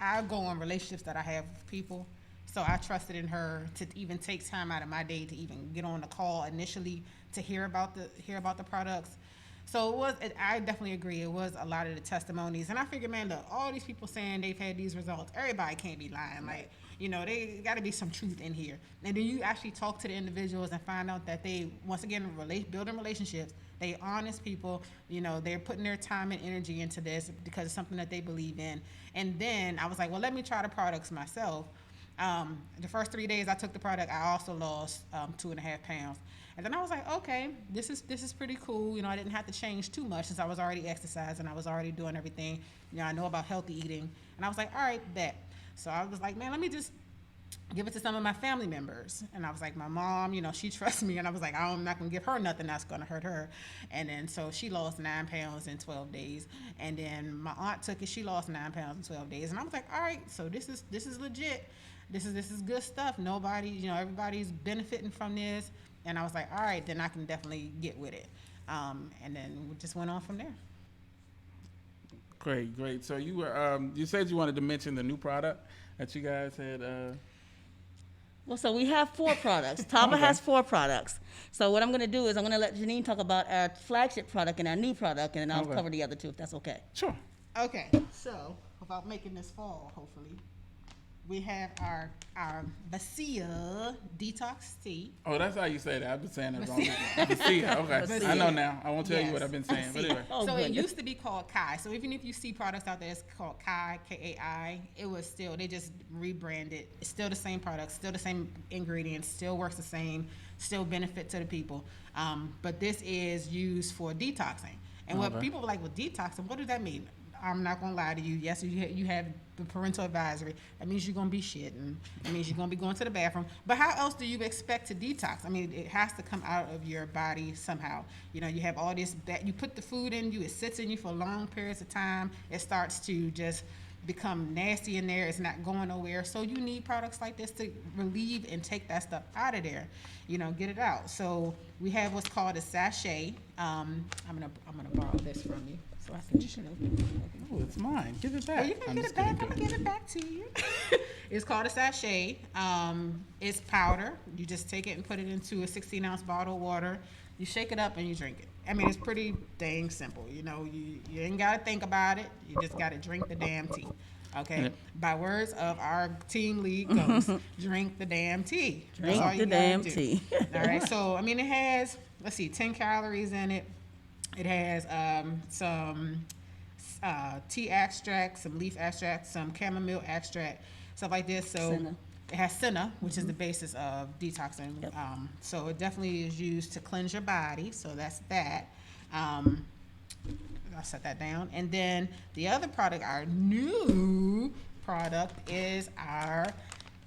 [SPEAKER 4] I go on relationships that I have with people. So I trusted in her to even take time out of my day to even get on the call initially to hear about the products. So I definitely agree. It was a lot of the testimonies. And I figured, man, look, all these people saying they've had these results, everybody can't be lying. Like, they got to be some truth in here. And then you actually talk to the individuals and find out that they, once again, building relationships, they honest people, they're putting their time and energy into this because it's something that they believe in. And then I was like, well, let me try the products myself. The first 3 days I took the product, I also lost 2.5 pounds. And then I was like, okay, this is pretty cool. I didn't have to change too much since I was already exercising. I was already doing everything. I know about healthy eating. And I was like, all right, bet. So I was like, man, let me just give it to some of my family members. And I was like, my mom, she trusts me. And I was like, I'm not going to give her nothing that's going to hurt her. And then so she lost 9 pounds in 12 days. And then my aunt took it. She lost 9 pounds in 12 days. And I was like, all right, so this is legit. This is good stuff. Nobody, everybody's benefiting from this. And I was like, all right, then I can definitely get with it. And then we just went on from there.
[SPEAKER 1] Great. So you were, you said you wanted to mention the new product that you guys had.
[SPEAKER 3] Well, so we have 4 products. TAVA has 4 products. So what I'm going to do is I'm going to let Jeaneen talk about our flagship product and our new product, and then I'll cover the other 2 if that's okay.
[SPEAKER 1] Sure.
[SPEAKER 4] Okay, so without making this fall, hopefully, we have our Basia Detox Tea.
[SPEAKER 1] Oh, that's how you say that. I've been saying that wrong. Basia, okay.
[SPEAKER 3] Basia.
[SPEAKER 1] I know now. I won't tell you
[SPEAKER 4] Yes.
[SPEAKER 1] what I've been saying. But anyway.
[SPEAKER 3] Oh,
[SPEAKER 4] So
[SPEAKER 3] goodness.
[SPEAKER 4] it used to be called Kai. So even if you see products out there, it's called Kai, Kai. It was still, they just rebranded. It's still the same product, still the same ingredients, still works the same, still benefit to the people. But this is used for detoxing. And what people were like, well, detoxing, what does that mean? I'm not gonna lie to you. Yes, you have the parental advisory. That means you're gonna be shitting. That means you're gonna be going to the bathroom. But how else do you expect to detox? I mean, it has to come out of your body somehow. You have all this that you put the food in you. It sits in you for long periods of time. It starts to just become nasty in there. It's not going nowhere. So you need products like this to relieve and take that stuff out of there. Get it out. So we have what's called a sachet. I'm gonna borrow this from you. So I can just,
[SPEAKER 1] Oh, it's mine. Give it back.
[SPEAKER 4] well, you can get it back. I'm gonna give it back to you. It's called a sachet. It's powder. You just take it and put it into a 16-ounce bottle of water. You shake it up and you drink it. I mean, it's pretty dang simple. You ain't gotta think about it. You just gotta drink the damn tea. Okay. By words of our team lead goes, drink the damn tea. That's all
[SPEAKER 3] Drink
[SPEAKER 4] you
[SPEAKER 3] the
[SPEAKER 4] gotta
[SPEAKER 3] damn
[SPEAKER 4] do.
[SPEAKER 3] tea.
[SPEAKER 4] All right. So it has 10 calories in it. It has some tea extract, some leaf extract, some chamomile extract, stuff like this. So
[SPEAKER 3] Senna.
[SPEAKER 4] it has senna, which is the basis of detoxing.
[SPEAKER 3] Yep.
[SPEAKER 4] So it definitely is used to cleanse your body. So that's that. I'll set that down. And then the other product, our new product, is our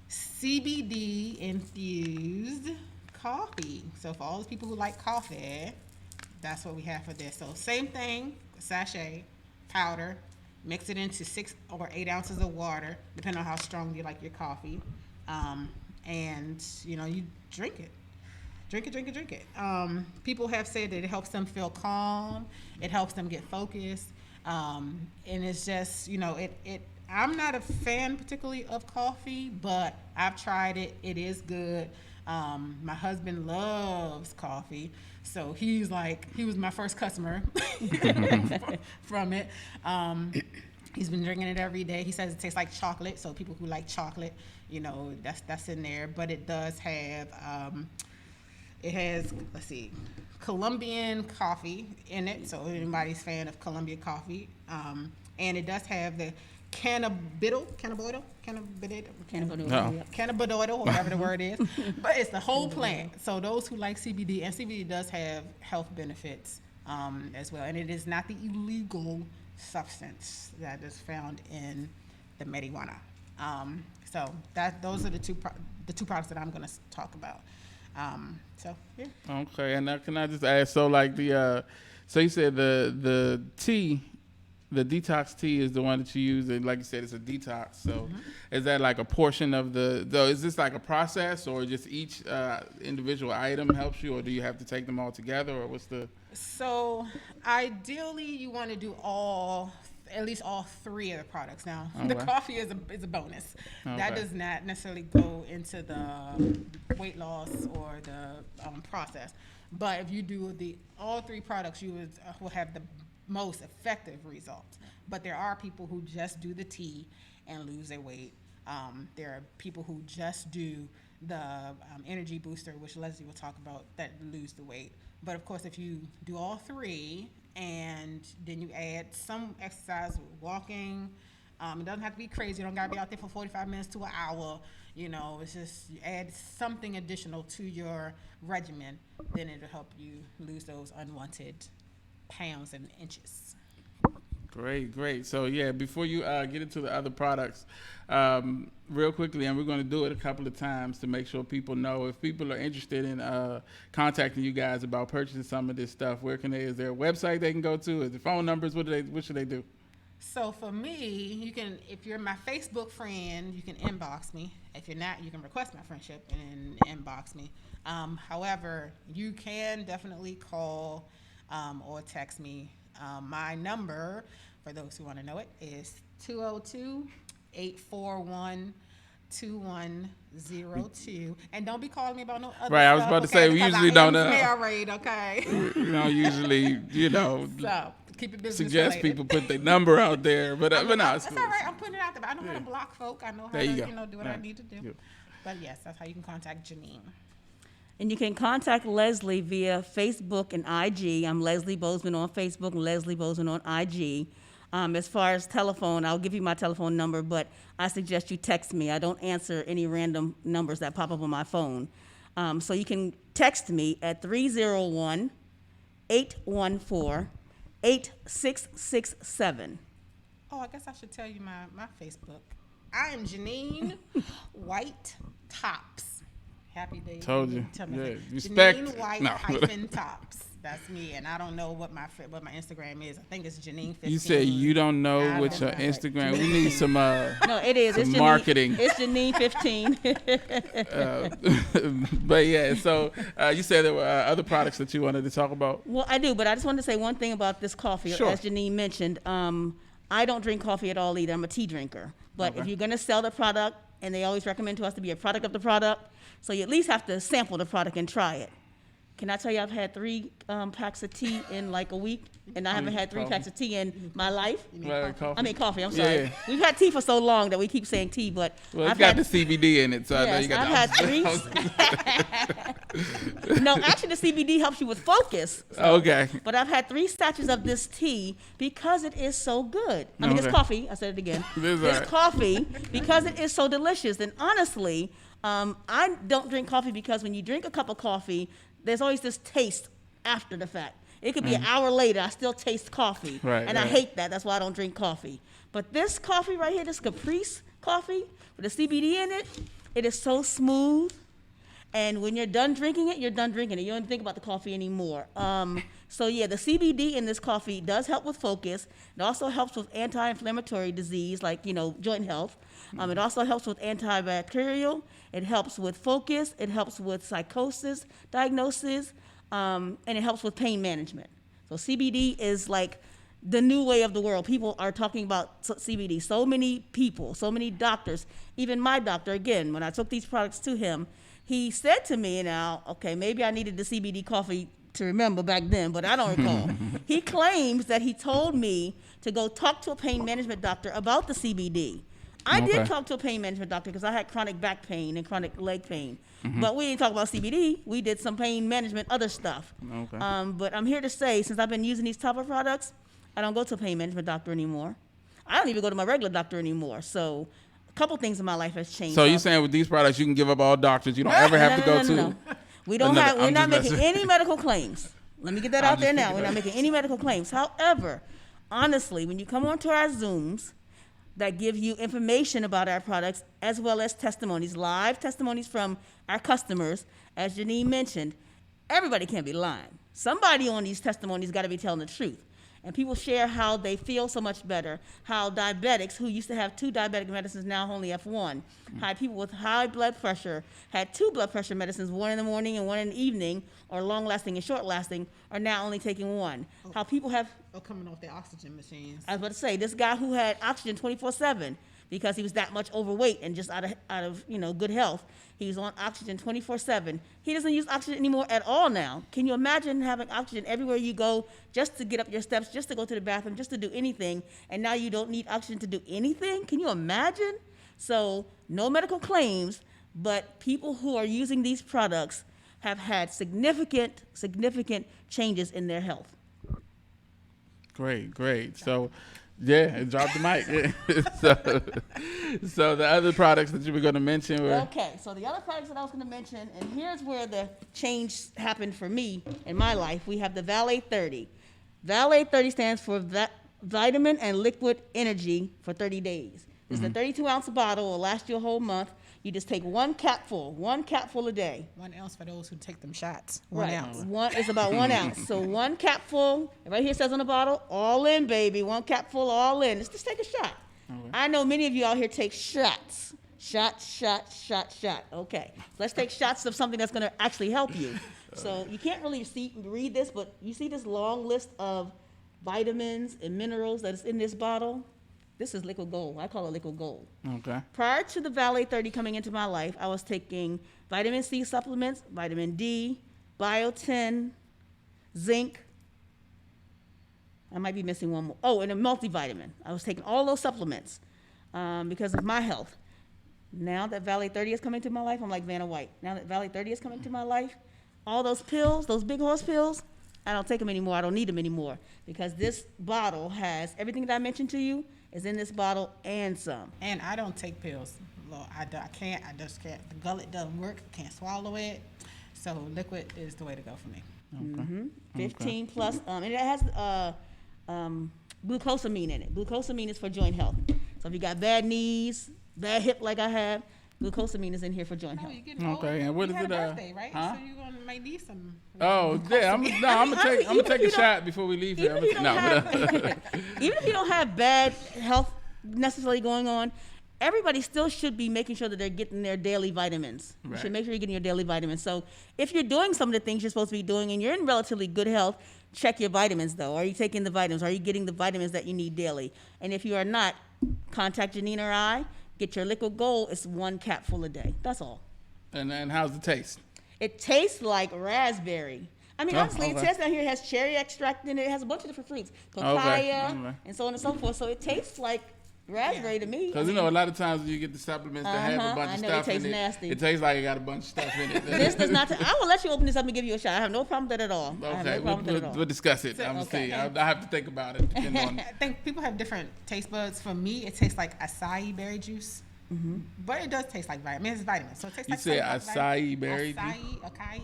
[SPEAKER 4] CBD infused coffee. So for all those people who like coffee, that's what we have for this. So same thing, sachet, powder, mix it into 6 or 8 ounces of water, depending on how strong you like your coffee. and you drink it. Drink it. People have said that it helps them feel calm. It helps them get focused. And it's just, I'm not a fan particularly of coffee, but I've tried it. It is good. My husband loves coffee. So he was my first customer from it. He's been drinking it every day. He says it tastes like chocolate. So people who like chocolate, that's in there. But it does have, it has, Colombian coffee in it. So anybody's fan of Colombian coffee. And it does have the cannabidiol, whatever the word is. But it's the whole plant. So those who like CBD, and CBD does have health benefits as well. And it is not the illegal substance that is found in the marijuana. So those are the two products that I'm going to talk about. Yeah.
[SPEAKER 1] Okay, and now can I just ask? So so you said the tea. The detox tea is the one that you use, and like you said, it's a detox. So, is that like a portion of is this like a process, or just each individual item helps you, or do you have to take them all together, or what's the?
[SPEAKER 4] So, ideally, you want to do at least all three of the products. Now, the coffee is a bonus. Okay. That does not necessarily go into the weight loss or the process. But if you do all three products, you will have the most effective results. But there are people who just do the tea and lose their weight. There are people who just do the energy booster, which Lesley will talk about, that lose the weight. But of course, if you do all three and then you add some exercise, walking, it doesn't have to be crazy. You don't gotta be out there for 45 minutes to an hour. It's just you add something additional to your regimen, then it'll help you lose those unwanted pounds and inches.
[SPEAKER 1] Great. So yeah, before you get into the other products, real quickly, and we're going to do it a couple of times to make sure people know, if people are interested in contacting you guys about purchasing some of this stuff, is there a website they can go to? Is there phone numbers? What should they do?
[SPEAKER 4] So for me, if you're my Facebook friend, you can inbox me. If you're not, you can request my friendship and inbox me. However, you can definitely call or text me. My number, for those who want to know it, is 202-841-2102. And don't be calling me about no other
[SPEAKER 1] Right,
[SPEAKER 4] stuff,
[SPEAKER 1] I was about to say, we usually don't
[SPEAKER 4] married, okay?
[SPEAKER 1] We don't usually,
[SPEAKER 4] So, keep it business
[SPEAKER 1] suggest
[SPEAKER 4] related.
[SPEAKER 1] people put their number out there, but no,
[SPEAKER 4] that's all right. I'm putting it out there. But I know how to block folk. I know how to do what I need to do.
[SPEAKER 1] Yeah.
[SPEAKER 4] But yes, that's how you can contact Jeaneen.
[SPEAKER 3] And you can contact Lesley via Facebook and IG. I'm Lesley Boseman on Facebook and Lesley Boseman on IG. As far as telephone, I'll give you my telephone number, but I suggest you text me. I don't answer any random numbers that pop up on my phone. So you can text me at 301-814-8667.
[SPEAKER 4] Oh, I guess I should tell you my Facebook. I am Jeaneen White Tops. Happy day.
[SPEAKER 1] Told you.
[SPEAKER 4] Yeah.
[SPEAKER 1] Respect.
[SPEAKER 4] Jeaneen White hyphen Tops. That's me, and I don't know what my Instagram is. I think it's Jeaneen15.
[SPEAKER 1] You said you don't know what your Instagram. We need some
[SPEAKER 3] No, it is. It's
[SPEAKER 1] marketing.
[SPEAKER 3] It's Jeaneen15.
[SPEAKER 1] But yeah, so you said there were other products that you wanted to talk about.
[SPEAKER 3] Well, I do, but I just wanted to say one thing about this coffee.
[SPEAKER 1] Sure.
[SPEAKER 3] As Jeaneen mentioned, I don't drink coffee at all either. I'm a tea drinker. But if you're going to sell the product, and they always recommend to us to be a product of the product, so you at least have to sample the product and try it. Can I tell you I've had 3 packs of tea in like a week, and I haven't had 3 packs of tea in my life.
[SPEAKER 1] Coffee?
[SPEAKER 3] I mean coffee, I'm sorry.
[SPEAKER 1] Yeah.
[SPEAKER 3] We've had tea for so long that we keep saying tea, but
[SPEAKER 1] Well, it's got the CBD in it, so I know you got
[SPEAKER 3] I've had 3. No, actually the CBD helps you with focus.
[SPEAKER 1] Okay.
[SPEAKER 3] But I've had 3 sachets of this tea because it is so good. I mean,
[SPEAKER 1] Okay.
[SPEAKER 3] it's coffee. I said it again.
[SPEAKER 1] This is
[SPEAKER 3] It's
[SPEAKER 1] all right.
[SPEAKER 3] coffee because it is so delicious. And honestly, I don't drink coffee because when you drink a cup of coffee, there's always this taste after the fact. It could be an hour later, I still taste coffee.
[SPEAKER 1] Right,
[SPEAKER 3] and I
[SPEAKER 1] right.
[SPEAKER 3] hate that. That's why I don't drink coffee. But this coffee right here, this Caprice coffee with the CBD in it, it is so smooth. And when you're done drinking it, you're done drinking it. You don't think about the coffee anymore. So yeah, the CBD in this coffee does help with focus. It also helps with anti-inflammatory disease, like, joint health. It also helps with antibacterial. It helps with focus. It helps with psychosis diagnosis, and it helps with pain management. So CBD is like the new way of the world. People are talking about CBD. So many people, so many doctors, even my doctor, again, when I took these products to him, he said to me, now, okay, maybe I needed the CBD coffee to remember back then, but I don't recall. He claims that he told me to go talk to a pain management doctor about the CBD. I
[SPEAKER 1] Okay.
[SPEAKER 3] did talk to a pain management doctor because I had chronic back pain and chronic leg pain. But we didn't talk about CBD. We did some pain management, other stuff.
[SPEAKER 1] Okay.
[SPEAKER 3] But I'm here to say, since I've been using these TAVA products, I don't go to a pain management doctor anymore. I don't even go to my regular doctor anymore. So a couple things in my life has changed.
[SPEAKER 1] So you're saying with these products, you can give up all doctors. You don't ever have to go to.
[SPEAKER 3] No. We don't
[SPEAKER 1] another-
[SPEAKER 3] have. We're
[SPEAKER 1] I'm
[SPEAKER 3] not
[SPEAKER 1] just
[SPEAKER 3] making
[SPEAKER 1] messing.
[SPEAKER 3] any medical claims. Let me get that
[SPEAKER 1] I'm
[SPEAKER 3] out there
[SPEAKER 1] just
[SPEAKER 3] now.
[SPEAKER 1] thinking
[SPEAKER 3] We're not
[SPEAKER 1] about it.
[SPEAKER 3] making any medical claims. However, honestly, when you come onto our Zooms that give you information about our products as well as testimonies, live testimonies from our customers, as Jeaneen mentioned, everybody can't be lying. Somebody on these testimonies got to be telling the truth. And people share how they feel so much better, how diabetics who used to have 2 diabetic medicines now only have 1, how people with high blood pressure had 2 blood pressure medicines, 1 in the morning and 1 in the evening, or long-lasting and short-lasting, are now only taking 1. How people have,
[SPEAKER 4] Or coming off their oxygen machines.
[SPEAKER 3] I was about to say, this guy who had oxygen 24/7 because he was that much overweight and just out of good health, he was on oxygen 24/7. He doesn't use oxygen anymore at all now. Can you imagine having oxygen everywhere you go, just to get up your steps, just to go to the bathroom, just to do anything, and now you don't need oxygen to do anything? Can you imagine? So no medical claims, but people who are using these products have had significant changes in their health.
[SPEAKER 1] Great. So, yeah, it dropped the mic. so the other products that you were going to mention were.
[SPEAKER 3] Okay, so the other products that I was going to mention, and here's where the change happened for me in my life. We have the Valet 30. Valet 30 stands for vitamin and liquid energy for 30 days. It's a 32-ounce bottle. It'll last you a whole month. You just take one capful a day.
[SPEAKER 4] 1 ounce for those who take them shots. 1 ounce.
[SPEAKER 3] It's about 1 ounce. So 1 capful, right here says on the bottle, all in, baby. 1 capful, all in. Just take a shot.
[SPEAKER 1] Okay.
[SPEAKER 3] I know many of you out here take shots. Shot. Okay. Let's take shots of something that's going to actually help you. So you can't really read this, but you see this long list of vitamins and minerals that is in this bottle? This is liquid gold. I call it liquid gold.
[SPEAKER 1] Okay.
[SPEAKER 3] Prior to the Valet 30 coming into my life, I was taking vitamin C supplements, vitamin D, biotin, zinc. I might be missing one more. Oh, and a multivitamin. I was taking all those supplements because of my health. Now that Valet 30 is coming to my life, I'm like Vanna White. Now that Valet 30 is coming to my life, all those pills, those big horse pills, I don't take them anymore. I don't need them anymore because this bottle has everything that I mentioned to you is in this bottle and some.
[SPEAKER 4] And I don't take pills. Lord, I can't. I just can't. The gullet doesn't work. I can't swallow it. So liquid is the way to go for me.
[SPEAKER 3] Mm-hmm. 15 plus, and it has glucosamine in it. Glucosamine is for joint health. So if you got bad knees, bad hip like I have, glucosamine is in here for joint
[SPEAKER 4] Oh,
[SPEAKER 3] health.
[SPEAKER 4] you're getting old.
[SPEAKER 1] Okay, and what
[SPEAKER 4] you
[SPEAKER 1] is
[SPEAKER 4] had
[SPEAKER 1] it,
[SPEAKER 4] a birthday, right?
[SPEAKER 1] huh?
[SPEAKER 4] So you're might need some.
[SPEAKER 1] Oh, yeah. I'm gonna take a shot before we leave here.
[SPEAKER 3] Even if you don't have bad health necessarily going on, everybody still should be making sure that they're getting their daily vitamins. You
[SPEAKER 1] Right.
[SPEAKER 3] should make sure you're getting your daily vitamins. So if you're doing some of the things you're supposed to be doing and you're in relatively good health, check your vitamins though. Are you taking the vitamins? Are you getting the vitamins that you need daily? And if you are not, contact Jeaneen or I. Get your liquid gold. It's 1 capful a day. That's all.
[SPEAKER 1] And how's the taste?
[SPEAKER 3] It tastes like raspberry. I mean,
[SPEAKER 1] Oh,
[SPEAKER 3] honestly,
[SPEAKER 1] okay.
[SPEAKER 3] it says down here it has cherry extract in it. It has a bunch of different fruits, papaya,
[SPEAKER 1] Okay.
[SPEAKER 3] and so on and so forth. So it tastes like raspberry to me.
[SPEAKER 1] Because,
[SPEAKER 3] I mean,
[SPEAKER 1] a lot of times when you get the supplements that have a bunch
[SPEAKER 3] I
[SPEAKER 1] of
[SPEAKER 3] know, it
[SPEAKER 1] stuff
[SPEAKER 3] tastes
[SPEAKER 1] in it,
[SPEAKER 3] nasty.
[SPEAKER 1] it tastes like it got a bunch of stuff in it.
[SPEAKER 3] this does not. I will let you open this up and give you a shot. I have no problem with that at all. I have
[SPEAKER 1] Okay,
[SPEAKER 3] no problem with that at all.
[SPEAKER 1] we'll discuss it. I'm
[SPEAKER 3] Okay.
[SPEAKER 1] see. I have to think about it. Depending on,
[SPEAKER 4] I think people have different taste buds. For me, it tastes like acai berry juice.
[SPEAKER 3] Mm-hmm.
[SPEAKER 4] But it does taste like vitamin. It's vitamins. So it tastes
[SPEAKER 1] You
[SPEAKER 4] like
[SPEAKER 1] said
[SPEAKER 4] acai
[SPEAKER 1] acai berry juice?
[SPEAKER 4] Acai.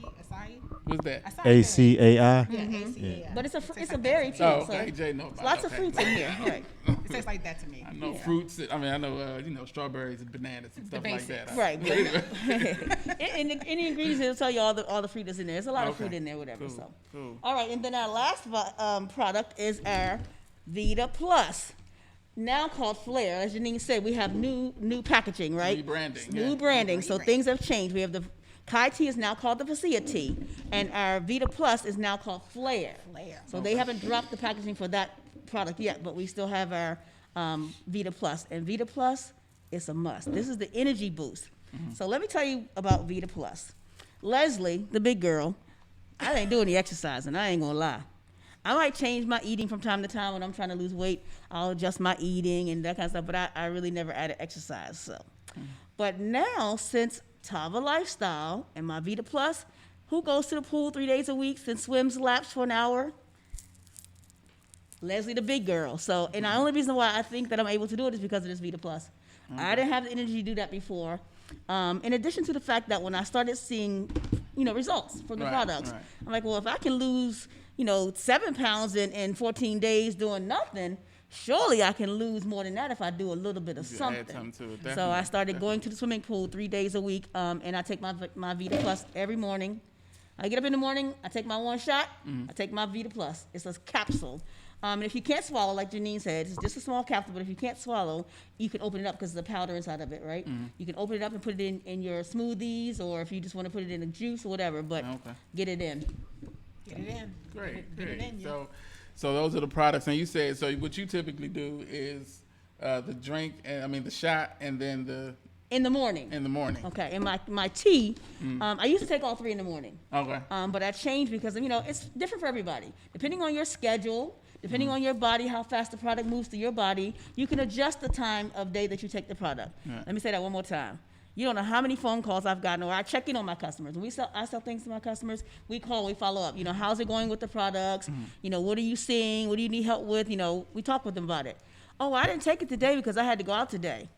[SPEAKER 1] what's that?
[SPEAKER 4] Acai berry.
[SPEAKER 2] ACAI.
[SPEAKER 4] Yeah, ACAI.
[SPEAKER 3] But it's
[SPEAKER 4] Tastes
[SPEAKER 3] a
[SPEAKER 4] like
[SPEAKER 3] berry
[SPEAKER 4] that.
[SPEAKER 3] too.
[SPEAKER 1] Oh,
[SPEAKER 3] so
[SPEAKER 1] okay. Jay know about
[SPEAKER 3] lots
[SPEAKER 1] it.
[SPEAKER 3] of
[SPEAKER 1] Okay.
[SPEAKER 3] fruits in here. Right.
[SPEAKER 4] It tastes like that to me.
[SPEAKER 1] I know
[SPEAKER 3] Yeah.
[SPEAKER 1] fruits. I mean, I know strawberries and bananas and stuff like
[SPEAKER 4] basics.
[SPEAKER 1] that.
[SPEAKER 3] Right. In the ingredients, it'll tell you all the fruit that's in there. There's a lot of
[SPEAKER 1] Okay.
[SPEAKER 3] fruit in there, whatever.
[SPEAKER 1] Cool,
[SPEAKER 3] So,
[SPEAKER 1] cool.
[SPEAKER 3] all right, and then our last product is our Vita Plus, now called Flair. As Jeaneen said, we have new packaging, right?
[SPEAKER 1] Rebranding,
[SPEAKER 3] New
[SPEAKER 1] yeah.
[SPEAKER 3] branding. So things have changed. We have the Kai tea is now called the Fascia tea, and our Vita Plus is now called Flair. So they haven't dropped the packaging for that product yet, but we still have our Vita Plus, and Vita Plus is a must. This is the energy boost. So let me tell you about Vita Plus. Lesley, the big girl, I ain't doing the exercising. I ain't gonna lie. I might change my eating from time to time when I'm trying to lose weight. I'll adjust my eating and that kind of stuff, but I really never added exercise. So, but now since TAVA lifestyle and my Vita Plus, who goes to the pool 3 days a week and swims laps for an hour? Lesley, the big girl. So, and the only reason why I think that I'm able to do it is because of this Vita Plus. I didn't have the energy to do that before. In addition to the fact that when I started seeing, results from the products,
[SPEAKER 1] right.
[SPEAKER 3] I'm like, well, if I can lose, 7 pounds in 14 days doing nothing, surely I can lose more than that if I do a little bit of
[SPEAKER 1] You add
[SPEAKER 3] something.
[SPEAKER 1] something to it,
[SPEAKER 3] So I
[SPEAKER 1] definitely,
[SPEAKER 3] started going to the swimming pool 3 days a week, and I take my Vita Plus every morning. I get up in the morning, I take my one shot, I take my Vita Plus. It's a capsule. And if you can't swallow, like Jeaneen said, it's just a small capsule, but if you can't swallow, you can open it up because there's a powder inside of it, right? You can open it up and put it in your smoothies, or if you just want to put it in a juice or whatever, but
[SPEAKER 1] Okay.
[SPEAKER 3] get it in.
[SPEAKER 4] Get it in.
[SPEAKER 1] Great,
[SPEAKER 4] Get it
[SPEAKER 1] great.
[SPEAKER 4] in, yeah.
[SPEAKER 1] So those are the products, and you said so. What you typically do is the drink, the shot, and then the
[SPEAKER 3] In the morning.
[SPEAKER 1] in the morning.
[SPEAKER 3] Okay, and my tea, I used to take all 3 in the morning.
[SPEAKER 1] Okay.
[SPEAKER 3] But I changed because, it's different for everybody. Depending on your schedule, depending on your body, how fast the product moves through your body, you can adjust the time of day that you take the product.
[SPEAKER 1] Yeah.
[SPEAKER 3] Let me say that one more time. You don't know how many phone calls I've gotten, or I check in on my customers. When I sell things to my customers, we call, we follow up. How's it going with the products? What are you seeing? What do you need help with? We talk with them about it. Oh, I didn't take it today because I had to go out today.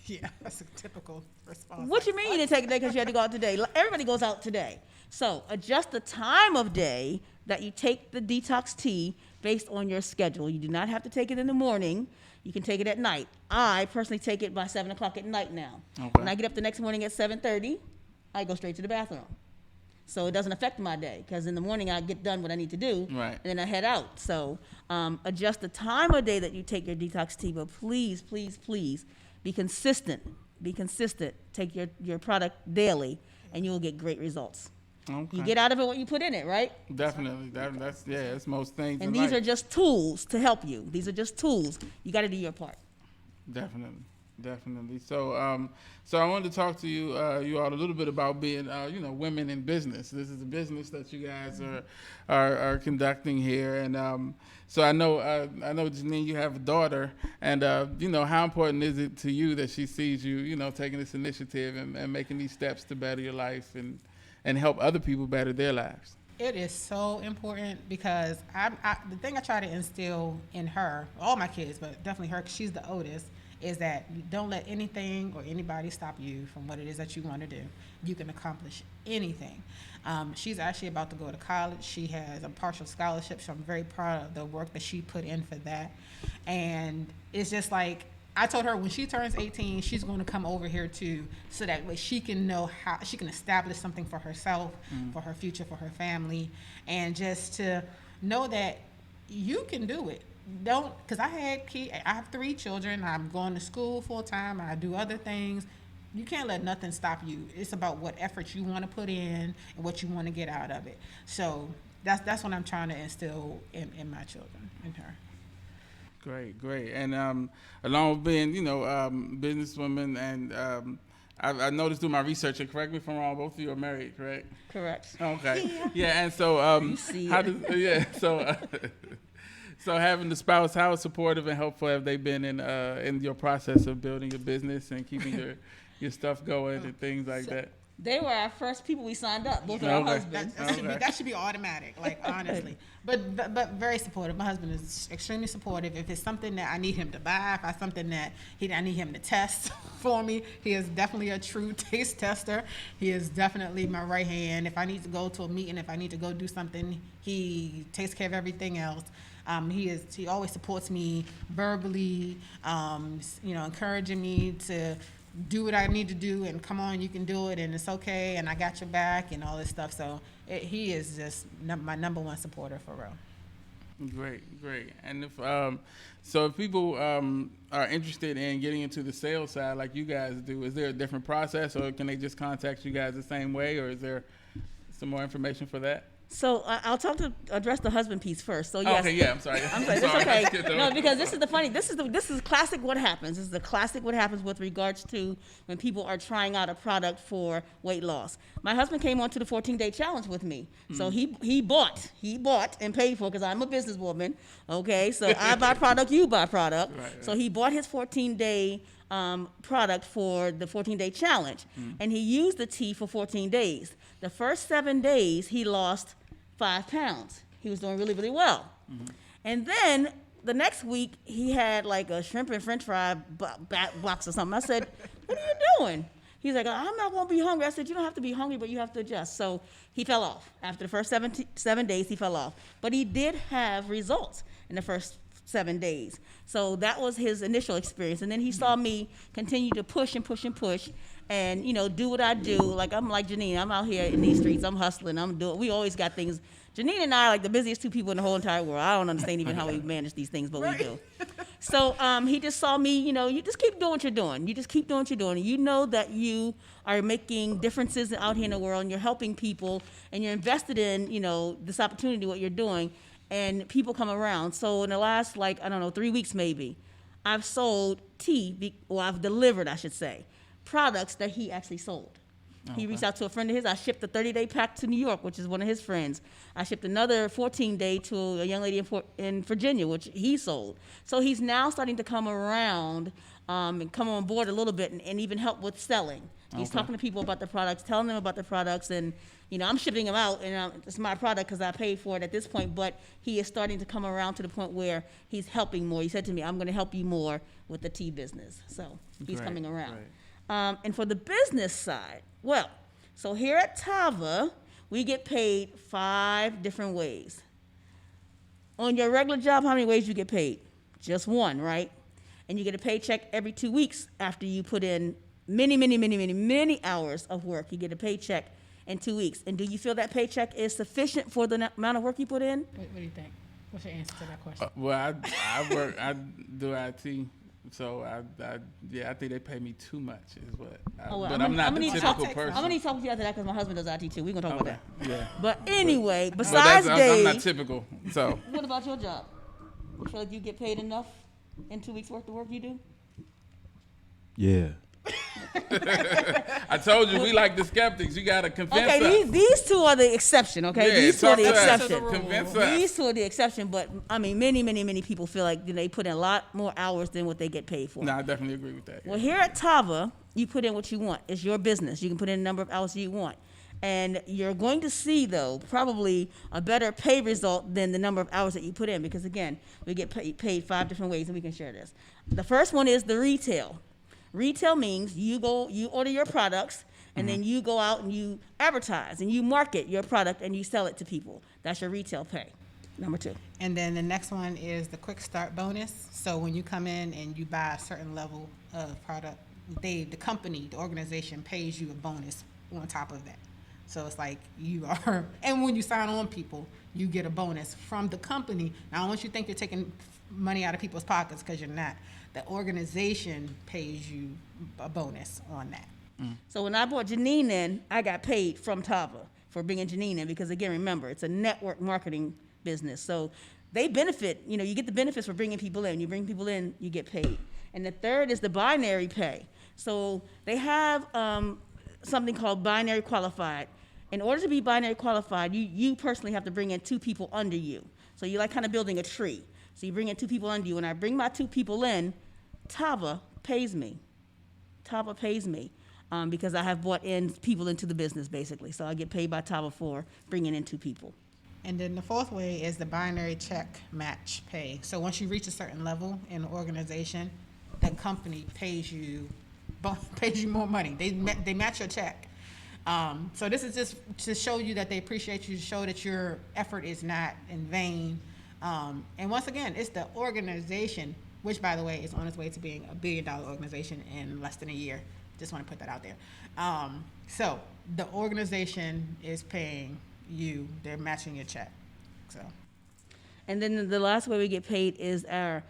[SPEAKER 4] Yeah, that's a typical response.
[SPEAKER 3] What you mean you didn't take it today because you had to go out today? Everybody goes out today. So adjust the time of day that you take the detox tea based on your schedule. You do not have to take it in the morning. You can take it at night. I personally take it by 7 o'clock at night now.
[SPEAKER 1] Okay.
[SPEAKER 3] When I get up the next morning at 7:30, I go straight to the bathroom. So it doesn't affect my day because in the morning I get done what I need to do,
[SPEAKER 1] Right.
[SPEAKER 3] and then I head out. So adjust the time of day that you take your detox tea, but please, please, please be consistent. Be consistent. Take your product daily, and you will get great results.
[SPEAKER 1] Okay.
[SPEAKER 3] You get out of it what you put in it, right?
[SPEAKER 1] Definitely. That's most things.
[SPEAKER 3] And
[SPEAKER 1] in
[SPEAKER 3] these
[SPEAKER 1] life.
[SPEAKER 3] are just tools to help you. These are just tools. You got to do your part.
[SPEAKER 1] Definitely. So, so I wanted to talk to you all a little bit about being, women in business. This is a business that you guys are conducting here, and so I know, Jeaneen, you have a daughter, and how important is it to you that she sees you, taking this initiative and making these steps to better your life and help other people better their lives?
[SPEAKER 4] It is so important because the thing I try to instill in her, all my kids, but definitely her, 'cause she's the oldest, is that you don't let anything or anybody stop you from what it is that you want to do. You can accomplish anything. She's actually about to go to college. She has a partial scholarship, so I'm very proud of the work that she put in for that. And it's just like, I told her when she turns 18, she's going to come over here too, so that way she can know how she can establish something for herself, for her future, for her family, and just to know that you can do it. Because I have 3 children. I'm going to school full time. I do other things. You can't let nothing stop you. It's about what effort you want to put in and what you want to get out of it. So that's what I'm trying to instill in my children, in her.
[SPEAKER 1] Great. And along with being, businesswomen, and I noticed through my research, and correct me if I'm wrong, both of you are married, correct?
[SPEAKER 3] Correct.
[SPEAKER 1] Okay. Yeah, and so
[SPEAKER 3] see
[SPEAKER 1] how
[SPEAKER 3] it.
[SPEAKER 1] does so having the spouse, how supportive and helpful have they been in your process of building your business and keeping your stuff going and things like that?
[SPEAKER 3] They were our first people we signed up, both of our
[SPEAKER 1] Okay.
[SPEAKER 3] husbands.
[SPEAKER 4] That should be automatic, like honestly. But very supportive. My husband is extremely supportive. If it's something that I need him to buy, if it's something that I need him to test for me, he is definitely a true taste tester. He is definitely my right hand. If I need to go to a meeting, if I need to go do something, he takes care of everything else. He always supports me verbally, encouraging me to do what I need to do, and come on, you can do it, and it's okay, and I got your back, and all this stuff. So he is just my number one supporter for real.
[SPEAKER 1] Great. And if people are interested in getting into the sales side like you guys do, is there a different process, or can they just contact you guys the same way, or is there some more information for that?
[SPEAKER 3] So I'll address the husband piece first. So yes.
[SPEAKER 1] Okay, yeah, I'm sorry.
[SPEAKER 3] That's okay. No, because this is classic what happens. This is the classic what happens with regards to when people are trying out a product for weight loss. My husband came onto the 14-day challenge with me. So he bought and paid for, because I'm a businesswoman. Okay, so I buy product, you buy product.
[SPEAKER 1] Right.
[SPEAKER 3] So he bought his 14-day product for the 14-day challenge, and he used the tea for 14 days. The first 7 days, he lost 5 pounds. He was doing really, really well. And then the next week, he had like a shrimp and french fry box or something. I said, what are you doing? He's like, I'm not going to be hungry. I said, you don't have to be hungry, but you have to adjust. So he fell off. After the first 7 days, he fell off. But he did have results in the first 7 days. So that was his initial experience. And then he saw me continue to push and push and push, and do what I do. Like, I'm like Jeaneen, I'm out here in these streets, I'm hustling, we always got things. Jeaneen and I are like the busiest 2 people in the whole entire world. I don't understand even how we manage these things, but we do. So he just saw me, you just keep doing what you're doing. You just keep doing what you're doing. You know that you are making differences out here in the world, and you're helping people, and you're invested in, this opportunity, what you're doing, and people come around. So in the last, 3 weeks maybe, I've sold I've delivered, I should say, products that he actually sold. He reached out to a friend of his. I shipped a 30-day pack to New York, which is one of his friends. I shipped another 14-day to a young lady in Virginia, which he sold. So he's now starting to come around and come on board a little bit, and even help with selling. He's talking to people about the products, telling them about the products, and I'm shipping them out, and it's my product because I paid for it at this point. But he is starting to come around to the point where he's helping more. He said to me, I'm going to help you more with the tea business. So he's coming around. And for the business side, so here at TAVA, we get paid 5 different ways. On your regular job, how many ways you get paid? Just one, right? And you get a paycheck every 2 weeks after you put in many hours of work. You get a paycheck in 2 weeks. And do you feel that paycheck is sufficient for the amount of work you put in?
[SPEAKER 4] What do you think? What's your answer to that question?
[SPEAKER 1] I do IT. So I think they pay me too much is what. But I'm not the typical person.
[SPEAKER 3] I'm gonna talk to you after that because my husband does IT too. We're gonna talk about that.
[SPEAKER 1] Yeah.
[SPEAKER 3] But anyway, besides
[SPEAKER 1] I'm not typical. So.
[SPEAKER 3] What about your job? You feel like you get paid enough in 2 weeks worth of work you do?
[SPEAKER 2] Yeah.
[SPEAKER 1] I told you we like the skeptics. You gotta convince us.
[SPEAKER 3] Okay, these 2 are the exception. Okay,
[SPEAKER 1] Yeah,
[SPEAKER 3] these 2 are the
[SPEAKER 1] talk to us.
[SPEAKER 3] exception.
[SPEAKER 1] Convince us.
[SPEAKER 3] These 2 are the exception. But I mean, many people feel like they put in a lot more hours than what they get paid for.
[SPEAKER 1] No, I definitely agree with that.
[SPEAKER 3] Well, here at TAVA, you put in what you want. It's your business. You can put in the number of hours you want. And you're going to see, though, probably a better pay result than the number of hours that you put in, because, again, we get paid 5 different ways, and we can share this. The first one is the retail. Retail means you order your products, and then you go out and you advertise and you market your product and you sell it to people. That's your retail pay. Number 2.
[SPEAKER 4] And then the next one is the quick start bonus. So when you come in and you buy a certain level of product, the company, the organization pays you a bonus on top of that. So it's like and when you sign on people, you get a bonus from the company. Now, once you think you're taking money out of people's pockets, because you're not, the organization pays you a bonus on that.
[SPEAKER 3] So when I brought Jeaneen in, I got paid from TAVA for bringing Jeaneen in, because, again, remember, it's a network marketing business. So they benefit, you get the benefits for bringing people in. You bring people in, you get paid. And the third is the binary pay. So they have something called binary qualified. In order to be binary qualified, you personally have to bring in 2 people under you. So you're like kind of building a tree. So you bring in 2 people under you. When I bring my 2 people in, TAVA pays me. TAVA pays me. because I have brought in people into the business, basically. So I get paid by TAVA for bringing in 2 people.
[SPEAKER 4] And then the fourth way is the binary check match pay. So once you reach a certain level in the organization, that company pays you more money. They match your check. So this is just to show you that they appreciate you, to show that your effort is not in vain. And once again, it's the organization, which, by the way, is on its way to being a $1 billion organization in less than a year. Just want to put that out there. So the organization is paying you. They're matching your check. So.
[SPEAKER 3] And then the last way we get paid is our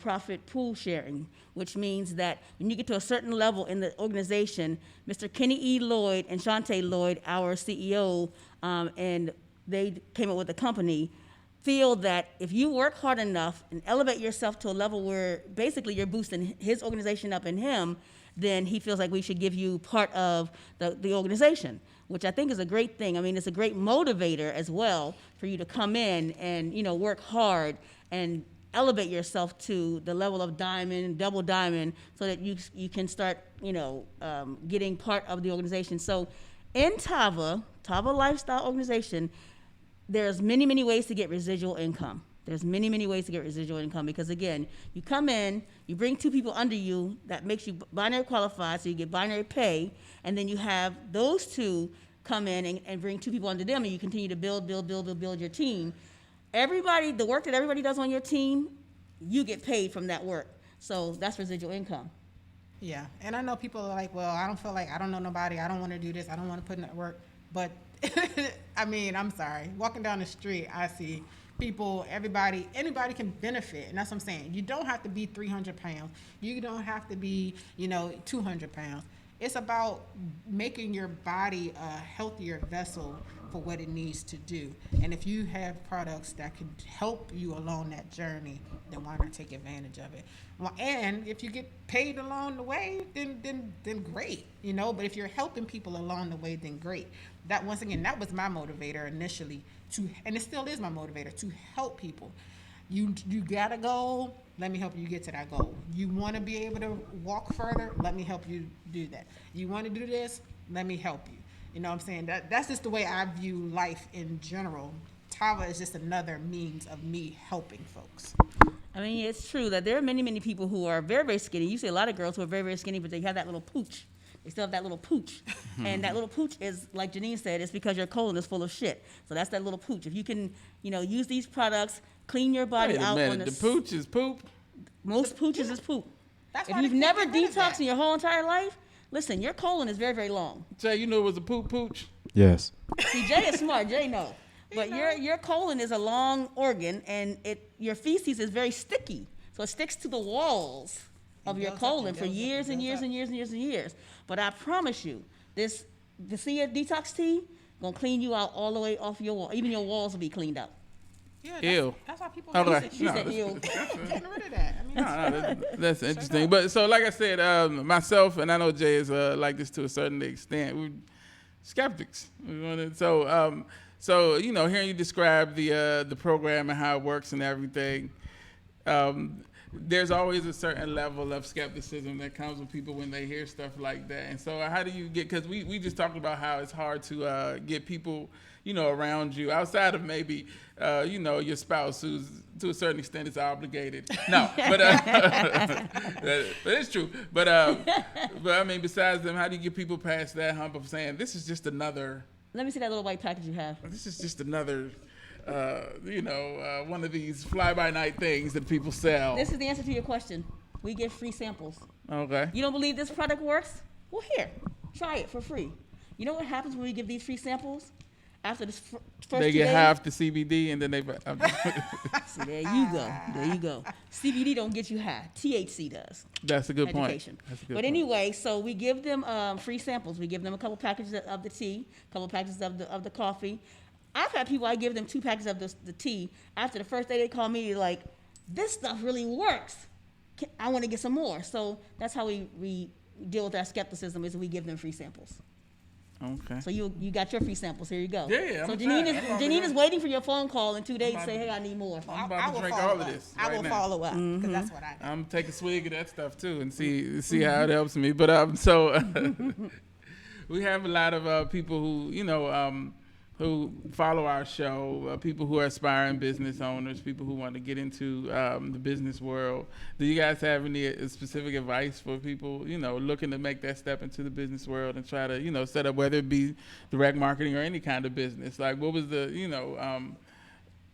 [SPEAKER 3] profit pool sharing, which means that when you get to a certain level in the organization, Mr. Kenny E. Lloyd and Shantae Lloyd, our CEO, and they came up with the company, feel that if you work hard enough and elevate yourself to a level where basically you're boosting his organization up and him, then he feels like we should give you part of the organization, which I think is a great thing. I mean, it's a great motivator as well for you to come in and, work hard and elevate yourself to the level of diamond, double diamond, so that you can start, getting part of the organization. So in TAVA Lifestyle Organization, there's many, many ways to get residual income. There's many, many ways to get residual income because, again, you come in, you bring 2 people under you, that makes you binary qualified, so you get binary pay, and then you have those 2 come in and bring 2 people under them, and you continue to build your team. The work that everybody does on your team, you get paid from that work. So that's residual income.
[SPEAKER 4] Yeah, and I know people are like, well, I don't know nobody, I don't want to do this, I don't want to put in that work, but I mean, I'm sorry. Walking down the street, I see people, anybody can benefit, and that's what I'm saying. You don't have to be 300 pounds. You don't have to be, 200 pounds. It's about making your body a healthier vessel for what it needs to do. And if you have products that can help you along that journey, then why not take advantage of it? Well, and if you get paid along the way, then great, But if you're helping people along the way, then great. That, once again, that was my motivator initially, and it still is my motivator, to help people. You got a goal, let me help you get to that goal. You want to be able to walk further, let me help you do that. You want to do this, let me help you. You know what I'm saying? That's just the way I view life in general. TAVA is just another means of me helping folks.
[SPEAKER 3] I mean, it's true that there are many, many people who are very, very skinny. You see a lot of girls who are very, very skinny, but they have that little pooch. They still have that little pooch. And that little pooch is, like Jeaneen said, it's because your colon is full of shit. So that's that little pooch. If you can, use these products, clean your body out.
[SPEAKER 1] Wait a minute, the pooch is poop?
[SPEAKER 3] Most pooches is poop.
[SPEAKER 4] That's
[SPEAKER 3] If
[SPEAKER 4] why
[SPEAKER 3] you've
[SPEAKER 4] they
[SPEAKER 3] never
[SPEAKER 4] can't get rid of
[SPEAKER 3] detoxed
[SPEAKER 4] that.
[SPEAKER 3] in your whole entire life, listen, your colon is very, very long.
[SPEAKER 1] Jay, you know it was a pooch?
[SPEAKER 2] Yes.
[SPEAKER 3] See, Jay is smart. Jay knows. But your colon is a long organ, and your feces is very sticky. So it sticks to the walls of your colon for years and years and years and years and years. But I promise you, the Sea Detox Tea gonna clean you out all the way off your wall. Even your walls will be cleaned up.
[SPEAKER 4] Yeah,
[SPEAKER 1] Ew.
[SPEAKER 4] that's why people
[SPEAKER 1] Okay.
[SPEAKER 4] use it.
[SPEAKER 3] She said, ew.
[SPEAKER 4] Getting rid of that. I mean,
[SPEAKER 1] That's interesting. But so, like I said, myself and I know Jay is like this to a certain extent. We're skeptics. So hearing you describe the program and how it works and everything, there's always a certain level of skepticism that comes with people when they hear stuff like that. And so, how do you get? Because we just talked about how it's hard to get people, around you outside of maybe, your spouse, who's to a certain extent is obligated. No, but it's true. But I mean, besides them, how do you get people past that hump of saying this is just another?
[SPEAKER 3] Let me see that little white package you have.
[SPEAKER 1] This is just another. One of these fly-by-night things that people sell.
[SPEAKER 3] This is the answer to your question. We give free samples.
[SPEAKER 1] Okay.
[SPEAKER 3] You don't believe this product works? Well, here, try it for free. You know what happens when we give these free samples? After this first 2
[SPEAKER 1] They
[SPEAKER 3] days?
[SPEAKER 1] get half the CBD and then they.
[SPEAKER 3] See, there you go. There you go. CBD don't get you high. THC does.
[SPEAKER 1] That's a good
[SPEAKER 3] Education.
[SPEAKER 1] point. That's a good
[SPEAKER 3] But
[SPEAKER 1] point.
[SPEAKER 3] anyway, so we give them free samples. We give them a couple packages of the tea, a couple packages of the coffee. I've had people, I give them 2 packages of the tea. After the first day, they call me like, this stuff really works. I want to get some more. So that's how we deal with our skepticism, is we give them free samples.
[SPEAKER 1] Okay.
[SPEAKER 3] So you got your free samples. Here you go.
[SPEAKER 1] Yeah,
[SPEAKER 3] So
[SPEAKER 1] I'm
[SPEAKER 3] Jeaneen is waiting for your phone call in 2 days to say, hey, I need more.
[SPEAKER 1] I'm
[SPEAKER 4] I
[SPEAKER 1] about
[SPEAKER 4] will
[SPEAKER 1] to drink
[SPEAKER 4] follow
[SPEAKER 1] all of
[SPEAKER 4] up.
[SPEAKER 1] this.
[SPEAKER 4] I
[SPEAKER 1] right
[SPEAKER 4] will
[SPEAKER 1] now.
[SPEAKER 4] follow up because that's what I do.
[SPEAKER 1] I'm taking a swig of that stuff too and see how it helps me. But so we have a lot of people who who follow our show, people who are aspiring business owners, people who want to get into the business world. Do you guys have any specific advice for people looking to make that step into the business world and try to set up, whether it be direct marketing or any kind of business? Like, what was the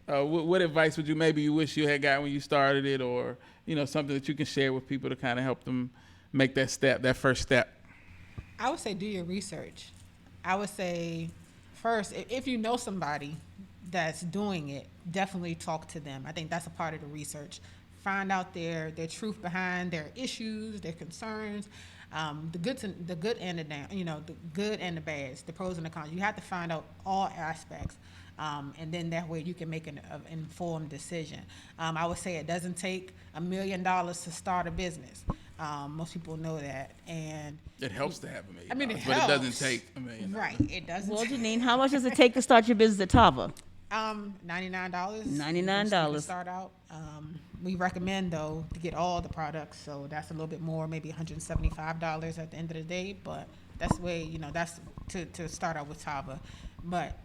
[SPEAKER 1] what advice would you wish you had got when you started it, or something that you can share with people to kind of help them make that first step?
[SPEAKER 4] I would say do your research. I would say first, if you know somebody that's doing it, definitely talk to them. I think that's a part of the research. Find out their truth behind their issues, their concerns, the good and the good and the bads, the pros and the cons. You have to find out all aspects. And then that way you can make an informed decision. I would say it doesn't take $1 million to start a business. Most people know that, and
[SPEAKER 1] it helps to have $1 million.
[SPEAKER 4] I mean, it
[SPEAKER 1] but
[SPEAKER 4] helps.
[SPEAKER 1] it doesn't take $1 million.
[SPEAKER 4] Right, it doesn't.
[SPEAKER 3] Well, Jeaneen, how much does it take to start your business at TAVA?
[SPEAKER 4] $99.
[SPEAKER 3] $99.
[SPEAKER 4] To start out. We recommend though to get all the products, so that's a little bit more, maybe $175 at the end of the day. But that's the way that's to start out with TAVA. But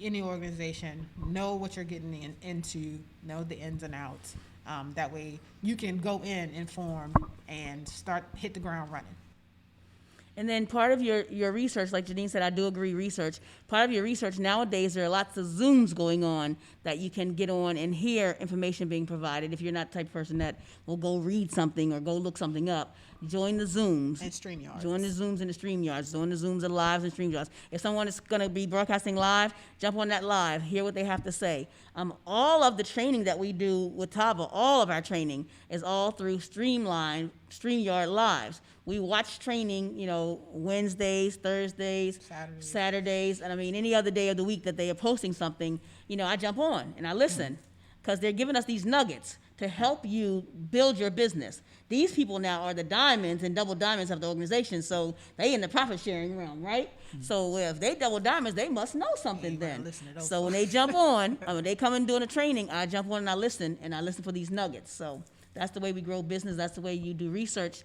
[SPEAKER 4] any organization, know what you're getting into, know the ins and outs. That way you can go in informed and hit the ground running.
[SPEAKER 3] And then part of your research, like Jeaneen said, I do agree, research. Part of your research nowadays, there are lots of Zooms going on that you can get on and hear information being provided. If you're not the type of person that will go read something or go look something up, join the Zooms.
[SPEAKER 4] And StreamYards.
[SPEAKER 3] Join the Zooms and the StreamYards. Join the Zooms and lives and StreamYards. If someone is going to be broadcasting live, jump on that live, hear what they have to say. All of the training that we do with TAVA, all of our training is all through StreamYard Lives. We watch training, Wednesdays, Thursdays, Saturdays, and any other day of the week that they are posting something, I jump on and I listen because they're giving us these nuggets to help you build your business. These people now are the diamonds and double diamonds of the organization, so they in the profit sharing realm, right? Mm-hmm. So if they double diamonds, they must know something then. So when they jump on, when they come and doing a training, I jump on and I listen for these nuggets. So that's the way we grow business. That's the way you do research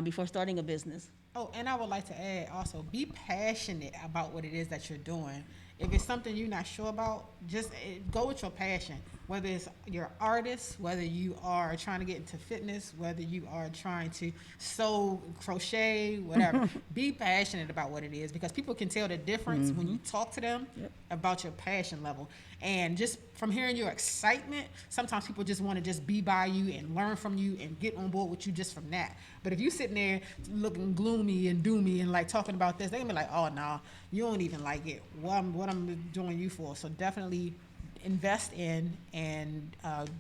[SPEAKER 3] before starting a business.
[SPEAKER 4] Oh, and I would like to add also, be passionate about what it is that you're doing. If it's something you're not sure about, just go with your passion. Whether it's you're an artist, whether you are trying to get into fitness, whether you are trying to sew, crochet, whatever. Be passionate about what it is, because people can tell the difference when you talk to them about your passion level. And just from hearing your excitement, sometimes people just want to just be by you and learn from you and get on board with you just from that. But if you sitting there looking gloomy and doomy and like talking about this, they're gonna be like, oh no, you don't even like it. What I'm doing you for? So definitely invest in and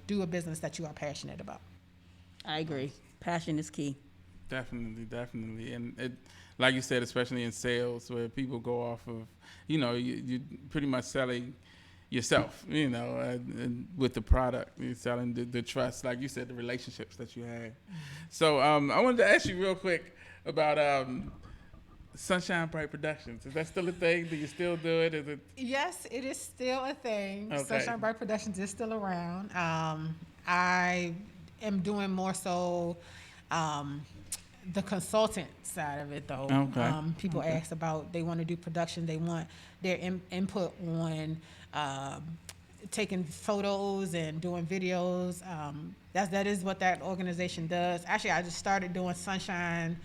[SPEAKER 4] do a business that you are passionate about.
[SPEAKER 3] I agree. Passion is key.
[SPEAKER 1] Definitely. And it, like you said, especially in sales, where people go off of, you pretty much selling yourself, and with the product. You're selling the trust, like you said, the relationships that you had. So I wanted to ask you real quick about Sunshine Bright Productions. Is that still a thing? Do you still do it? Is it?
[SPEAKER 4] Yes, it is still a thing.
[SPEAKER 1] Okay.
[SPEAKER 4] Sunshine Bright Productions is still around. I am doing more so the consultant side of it, though.
[SPEAKER 1] Okay.
[SPEAKER 4] People ask about, they want to do production, they want their input on taking photos and doing videos. That is what that organization does. Actually, I just started doing Sunshine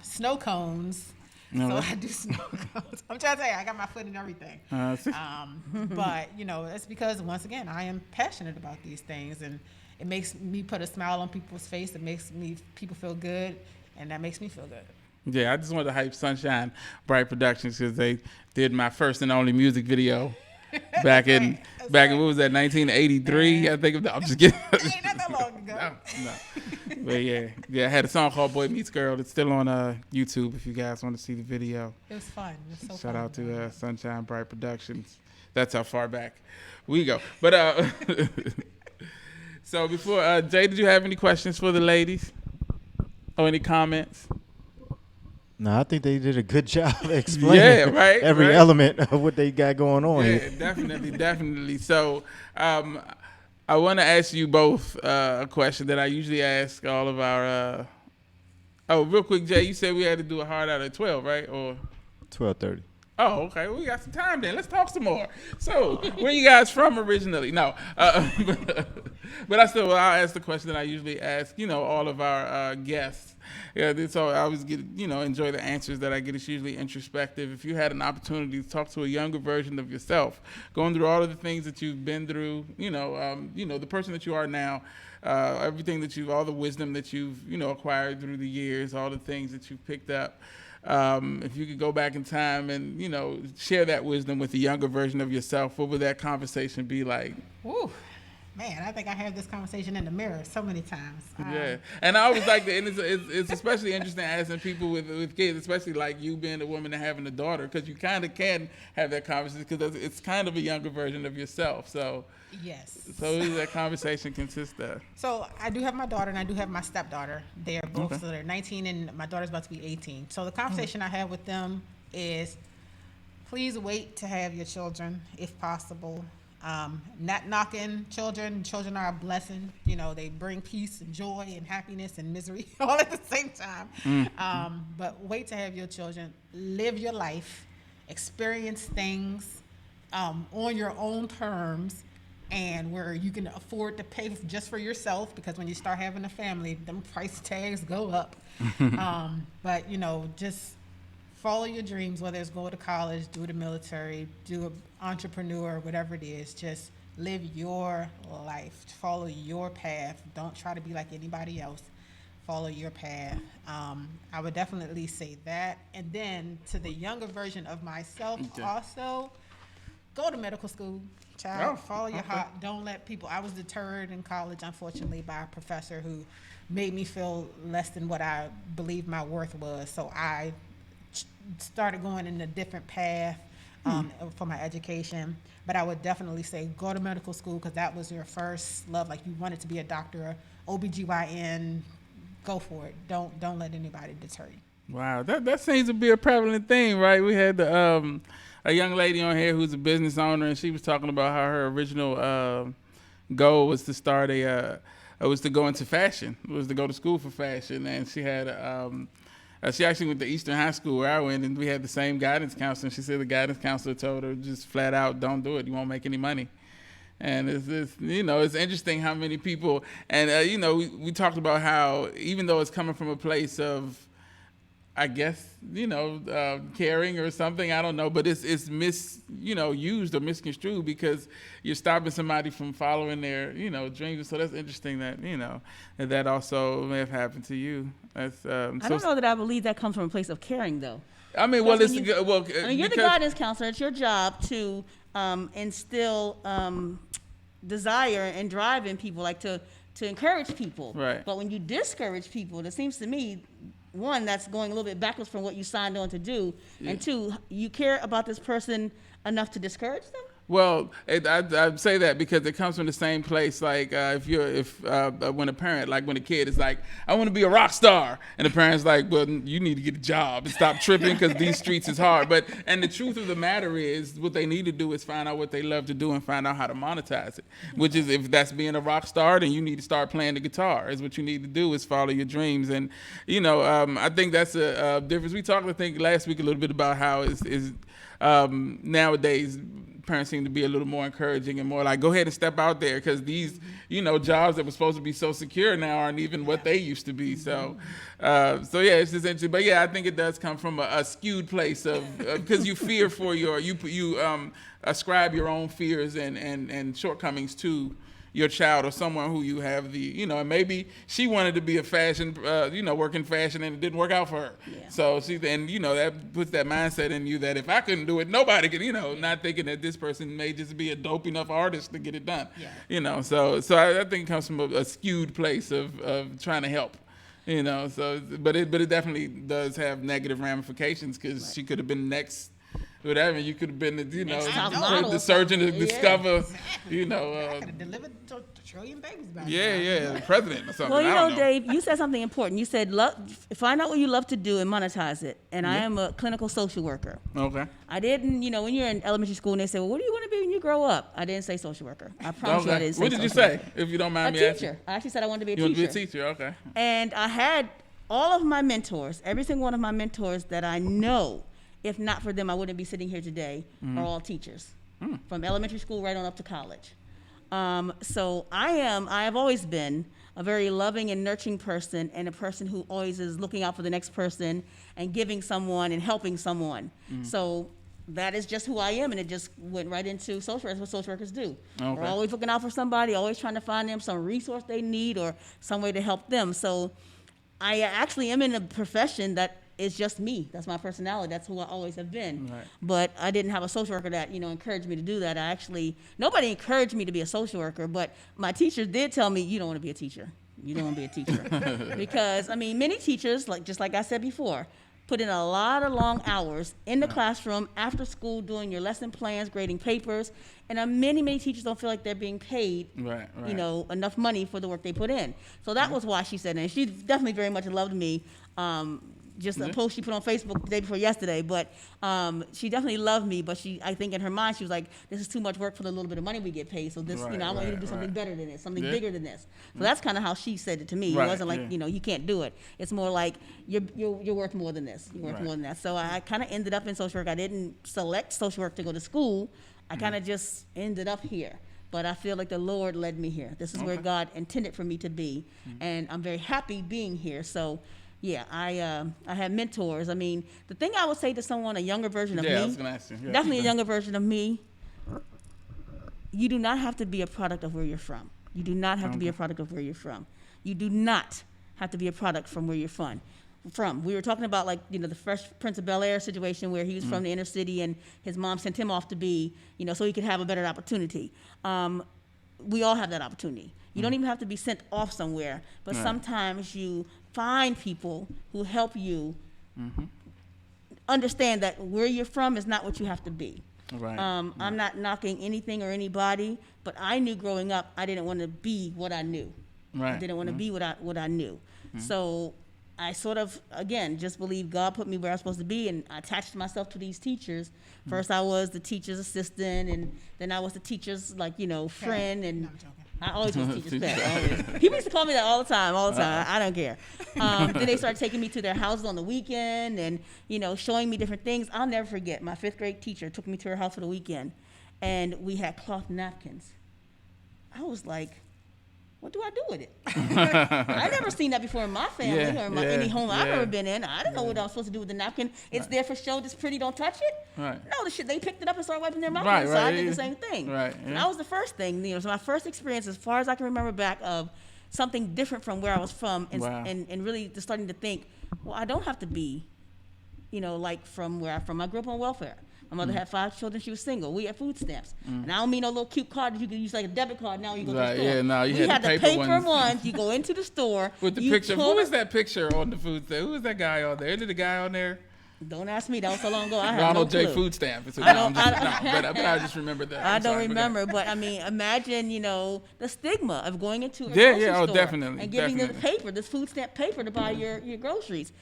[SPEAKER 4] snow cones. So I do snow cones. I'm trying to tell you, I got my foot in everything. But, it's because, once again, I am passionate about these things, and it makes me put a smile on people's face. It makes people feel good, and that makes me feel good.
[SPEAKER 1] Yeah, I just wanted to hype Sunshine Bright Productions because they did my first and only music video back in what was that, 1983? I think. I'm just kidding.
[SPEAKER 4] Ain't not that long ago.
[SPEAKER 1] No. But yeah, I had a song called Boy Meets Girl. It's still on YouTube if you guys want to see the video.
[SPEAKER 4] It was fun. It was so fun.
[SPEAKER 1] Shout out to Sunshine Bright Productions. That's how far back we go. But so before Jay, did you have any questions for the ladies or any comments?
[SPEAKER 2] No, I think they did a good job explaining every
[SPEAKER 1] right.
[SPEAKER 2] element of what they got going on
[SPEAKER 1] Yeah,
[SPEAKER 2] here.
[SPEAKER 1] definitely. So, I want to ask you both a question that I usually ask all of our. Oh, real quick, Jay, you said we had to do a hard out at 12, right? Or
[SPEAKER 2] 12:30.
[SPEAKER 1] oh, okay. Well, we got some time then. Let's talk some more. So, where you guys from originally? No, but I'll ask the question that I usually ask. All of our guests. Yeah, so I always get enjoy the answers that I get. It's usually introspective. If you had an opportunity to talk to a younger version of yourself, going through all of the things that you've been through, the person that you are now, everything that all the wisdom that you've acquired through the years, all the things that you've picked up. If you could go back in time and share that wisdom with the younger version of yourself, what would that conversation be like?
[SPEAKER 4] Woo. Man, I think I have this conversation in the mirror so many times.
[SPEAKER 1] Yeah, and I always like that, and it's especially interesting asking people with kids, especially like you being a woman and having a daughter, because you kind of can have that conversation because it's kind of a younger version of yourself. So
[SPEAKER 4] Yes.
[SPEAKER 1] So what does that conversation consist of?
[SPEAKER 4] So I do have my daughter and I do have my stepdaughter. They're both, so they're 19 and my daughter's about to be 18. So the conversation I have with them is, please wait to have your children if possible. Not knocking children. Children are a blessing. They bring peace and joy and happiness and misery all at the same time. But wait to have your children. Live your life. Experience things on your own terms, and where you can afford to pay just for yourself, because when you start having a family, them price tags go up. But just follow your dreams, whether it's go to college, do the military, do an entrepreneur, whatever it is. Just live your life. Follow your path. Don't try to be like anybody else. Follow your path. I would definitely say that. And then to the younger version of myself, also, go to medical school. Child, follow your heart. Don't let people. I was deterred in college, unfortunately, by a professor who made me feel less than what I believed my worth was. So I started going in a different path for my education. But I would definitely say go to medical school, because that was your first love. Like, you wanted to be a doctor, OBGYN, go for it. Don't let anybody deter you.
[SPEAKER 1] Wow, that seems to be a prevalent thing, right? We had a young lady on here who's a business owner, and she was talking about how her original goal was to start was to go into fashion, was to go to school for fashion, and she had she actually went to Eastern High School where I went, and we had the same guidance counselor. And she said the guidance counselor told her just flat out, don't do it. You won't make any money. And it's interesting how many people, and we talked about how, even though it's coming from a place of, I guess, caring or something, I don't know, but it's used or misconstrued, because you're stopping somebody from following their, dreams. So that's interesting that, that also may have happened to you. That's,
[SPEAKER 3] I don't know that I believe that comes from a place of caring, though.
[SPEAKER 1] I mean,
[SPEAKER 3] You're the
[SPEAKER 1] because
[SPEAKER 3] guidance counselor. It's your job to instill desire and drive in people, like to encourage people.
[SPEAKER 1] Right.
[SPEAKER 3] But when you discourage people, it seems to me, one, that's going a little bit backwards from what you signed on to do, and two, you care about this person enough to discourage them?
[SPEAKER 1] Well, I'd say that because it comes from the same place. Like when a parent, like when a kid is like, I want to be a rock star, and the parent's like, well, you need to get a job and stop tripping, because these streets is hard. And the truth of the matter is, what they need to do is find out what they love to do and find out how to monetize it. Which is, if that's being a rock star, then you need to start playing the guitar. Is what you need to do, is follow your dreams. And I think that's a difference. We talked, I think, last week a little bit about how nowadays parents seem to be a little more encouraging and more like, go ahead and step out there, because these jobs that were supposed to be so secure now aren't even what they used to be. So it's just interesting. But yeah, I think it does come from a skewed place of because you fear for you ascribe your own fears and shortcomings to your child, or someone who you have and maybe she wanted to be a fashion, work in fashion, and it didn't work out for her. Yeah. So that puts that mindset in you that if I couldn't do it, nobody could, not thinking that this person may just be a dope enough artist to get it done. Yeah. So I think it comes from a skewed place of trying to help. But it definitely does have negative ramifications, because she could have been next. Whatever, you could have been, the surgeon to discover,
[SPEAKER 4] I could have delivered trillion babies back
[SPEAKER 1] Yeah, the president or something.
[SPEAKER 3] Well, you
[SPEAKER 1] I
[SPEAKER 3] know,
[SPEAKER 1] don't know.
[SPEAKER 3] Dave, you said something important. You said, find out what you love to do and monetize it. And I am a clinical social worker.
[SPEAKER 1] Okay.
[SPEAKER 3] I didn't, when you're in elementary school and they say, well, what do you want to be when you grow up? I didn't say social worker. I promise you I didn't say
[SPEAKER 1] What did you
[SPEAKER 3] social
[SPEAKER 1] say,
[SPEAKER 3] worker.
[SPEAKER 1] if you don't mind
[SPEAKER 3] A
[SPEAKER 1] me asking?
[SPEAKER 3] teacher. I actually said I wanted to be a
[SPEAKER 1] You want
[SPEAKER 3] teacher.
[SPEAKER 1] to be a teacher? Okay.
[SPEAKER 3] And I had all of my mentors, every single one of my mentors that I know, if not for them, I wouldn't be sitting here today, are all teachers. From elementary school right on up to college. So I have always been a very loving and nurturing person, and a person who always is looking out for the next person and giving someone and helping someone. So that is just who I am, and it just went right into social work. That's what social workers do.
[SPEAKER 1] Okay.
[SPEAKER 3] We're always looking out for somebody, always trying to find them some resource they need or some way to help them. So I actually am in a profession that is just me. That's my personality. That's who I always have been.
[SPEAKER 1] Right.
[SPEAKER 3] But I didn't have a social worker that, encouraged me to do that. Nobody encouraged me to be a social worker, but my teachers did tell me, you don't want to be a teacher. You don't want to be a teacher. Because, many teachers, just like I said before, put in a lot of long hours in the classroom, after school, doing your lesson plans, grading papers, and many teachers don't feel like they're being paid,
[SPEAKER 1] Right.
[SPEAKER 3] enough money for the work they put in. So that was why she said it. And she definitely very much loved me. Just a post she put on Facebook the day before yesterday, but she definitely loved me. But I think in her mind, she was like, "This is too much work for the little bit of money we get paid. So this,
[SPEAKER 1] Right,
[SPEAKER 3] I want you to do
[SPEAKER 1] right,
[SPEAKER 3] something
[SPEAKER 1] right.
[SPEAKER 3] better than this, something
[SPEAKER 1] Yeah.
[SPEAKER 3] bigger than this." So that's kind of how she said it to me.
[SPEAKER 1] Right,
[SPEAKER 3] It wasn't like,
[SPEAKER 1] yeah.
[SPEAKER 3] you can't do it. It's more like you're worth more than this. You're worth
[SPEAKER 1] Right.
[SPEAKER 3] more than that. So I kind of ended up in social work. I didn't select social work to go to school. I kind of just ended up here. But I feel like the Lord led me here. This is where
[SPEAKER 1] Okay.
[SPEAKER 3] God intended for me to be, and I'm very happy being here. So. Yeah, I have mentors. The thing I would say to someone, a younger version of
[SPEAKER 1] Yeah, I
[SPEAKER 3] me,
[SPEAKER 1] was gonna ask you. Yeah.
[SPEAKER 3] definitely a younger version of me, you do not have to be a product of where you're from. You do not have to be a product of where you're from. You do not have to be a product from where you're from. We were talking about the Fresh Prince of Bel-Air situation where he was from the inner city and his mom sent him off to be, so he could have a better opportunity. We all have that opportunity. You don't even have to be sent off somewhere, but
[SPEAKER 1] Right.
[SPEAKER 3] sometimes you find people who help you understand that where you're from is not what you have to be.
[SPEAKER 1] Right.
[SPEAKER 3] I'm not knocking anything or anybody, but I knew growing up I didn't want to be what I knew.
[SPEAKER 1] Right.
[SPEAKER 3] I didn't want to be what I knew. So I sort of, again, just believe God put me where I was supposed to be, and I attached myself to these teachers. First I was the teacher's assistant, and then I was the teacher's, friend, and
[SPEAKER 4] No, I'm joking.
[SPEAKER 3] I always was teacher's pet. Always. People used to call me that all the time. I don't care. Then they started taking me to their houses on the weekend and, showing me different things. I'll never forget. My 5th grade teacher took me to her house for the weekend, and we had cloth napkins. I was like, what do I do with it? I never seen that before in my family or in any home I've ever been in. I didn't know what I was supposed to do with the napkin. It's there for show. It's pretty. Don't touch it.
[SPEAKER 1] Right.
[SPEAKER 3] No, they picked it up and started wiping their mouth.
[SPEAKER 1] Right,
[SPEAKER 3] with it, so I
[SPEAKER 1] right,
[SPEAKER 3] did
[SPEAKER 1] yeah.
[SPEAKER 3] the same thing.
[SPEAKER 1] Right,
[SPEAKER 3] And
[SPEAKER 1] yeah.
[SPEAKER 3] that was the first thing. So my first experience, as far as I can remember back, of something different from where I was from, and
[SPEAKER 1] Wow.
[SPEAKER 3] and really just starting to think, well, I don't have to be, from where I'm from. I grew up on welfare. My mother had 5 children. She was single. We had food stamps. And I don't mean no little cute card that you can use like a debit card now you go to
[SPEAKER 1] Right,
[SPEAKER 3] the store.
[SPEAKER 1] yeah, no, you
[SPEAKER 3] we
[SPEAKER 1] had
[SPEAKER 3] had
[SPEAKER 1] the
[SPEAKER 3] the
[SPEAKER 1] paper
[SPEAKER 3] paper
[SPEAKER 1] ones.
[SPEAKER 3] You go into the store.
[SPEAKER 1] With the
[SPEAKER 3] you
[SPEAKER 1] picture.
[SPEAKER 3] pull
[SPEAKER 1] Who is
[SPEAKER 3] it-
[SPEAKER 1] that picture on the food stamp? Who is that guy on there? Isn't it the guy on there?
[SPEAKER 3] Don't ask me. That was so long ago. I have
[SPEAKER 1] Ronald
[SPEAKER 3] no
[SPEAKER 1] J.
[SPEAKER 3] clue.
[SPEAKER 1] Food Stamp. It's a-
[SPEAKER 3] I
[SPEAKER 1] no,
[SPEAKER 3] don't-
[SPEAKER 1] I'm just-
[SPEAKER 3] I-
[SPEAKER 1] no, but I just remember that.
[SPEAKER 3] I
[SPEAKER 1] I'm
[SPEAKER 3] don't
[SPEAKER 1] sorry, but go ahead.
[SPEAKER 3] remember, but imagine, the stigma of going into a
[SPEAKER 1] Yeah,
[SPEAKER 3] grocery
[SPEAKER 1] yeah, oh,
[SPEAKER 3] store
[SPEAKER 1] definitely,
[SPEAKER 3] and giving them the
[SPEAKER 1] definitely.
[SPEAKER 3] paper, this food stamp paper to buy your groceries.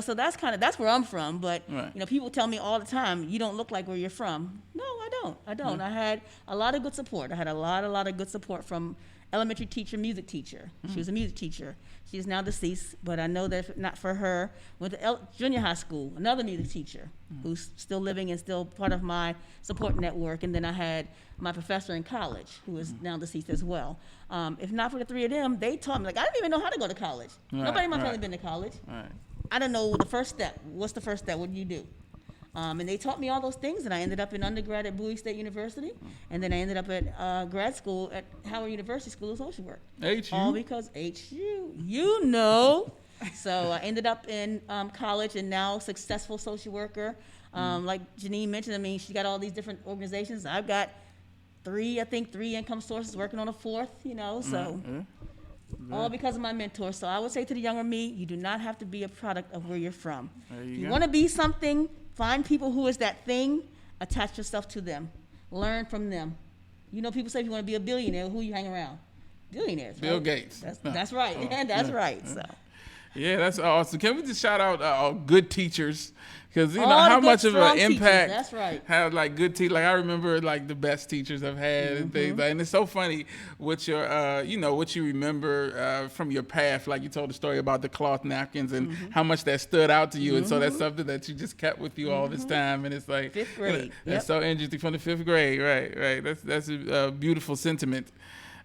[SPEAKER 3] So that's where I'm from. But
[SPEAKER 1] Right.
[SPEAKER 3] people tell me all the time, you don't look like where you're from. No, I don't. I had a lot of good support. I had a lot of good support from elementary teacher, music teacher. She was a music teacher. She's now deceased, but I know that if not for her, went to junior high school, another music teacher who's still living and still part of my support network. And then I had my professor in college who is now deceased as well. If not for the 3 of them, they taught me, I didn't even know how to go to college.
[SPEAKER 1] Right,
[SPEAKER 3] Nobody in my
[SPEAKER 1] right.
[SPEAKER 3] family been to college.
[SPEAKER 1] Right.
[SPEAKER 3] I don't know the first step. What's the first step? What do you do? And they taught me all those things, and I ended up in undergrad at Bowie State University, and then I ended up at grad school at Howard University School of Social Work.
[SPEAKER 1] HU?
[SPEAKER 3] All because HU, So I ended up in college and now successful social worker. Like Jeaneen mentioned, she got all these different organizations. I've got 3 income sources, working on a 4th, so. All because of my mentor. So I would say to the younger me, you do not have to be a product of where you're from.
[SPEAKER 1] There
[SPEAKER 3] If
[SPEAKER 1] you
[SPEAKER 3] you
[SPEAKER 1] go.
[SPEAKER 3] want to be something, find people who is that thing, attach yourself to them, learn from them. People say if you want to be a billionaire, who you hang around? billionaires.
[SPEAKER 1] Bill
[SPEAKER 3] right?
[SPEAKER 1] Gates.
[SPEAKER 3] That's right. That's right. So.
[SPEAKER 1] Yeah, that's awesome. Can we just shout out good teachers? Because you know
[SPEAKER 3] All the
[SPEAKER 1] how
[SPEAKER 3] good,
[SPEAKER 1] much of
[SPEAKER 3] strong
[SPEAKER 1] an
[SPEAKER 3] teachers,
[SPEAKER 1] impact
[SPEAKER 3] that's right.
[SPEAKER 1] have like good teachers. Like I remember like the best teachers I've had and things. Like, and it's so funny what your what you remember from your past. Like you told the story about the cloth napkins and how much that stood out to you, and so that's something that you just kept with you all this time. And it's like
[SPEAKER 3] 5th grade.
[SPEAKER 1] That's so interesting from the 5th grade. Right. That's a beautiful sentiment.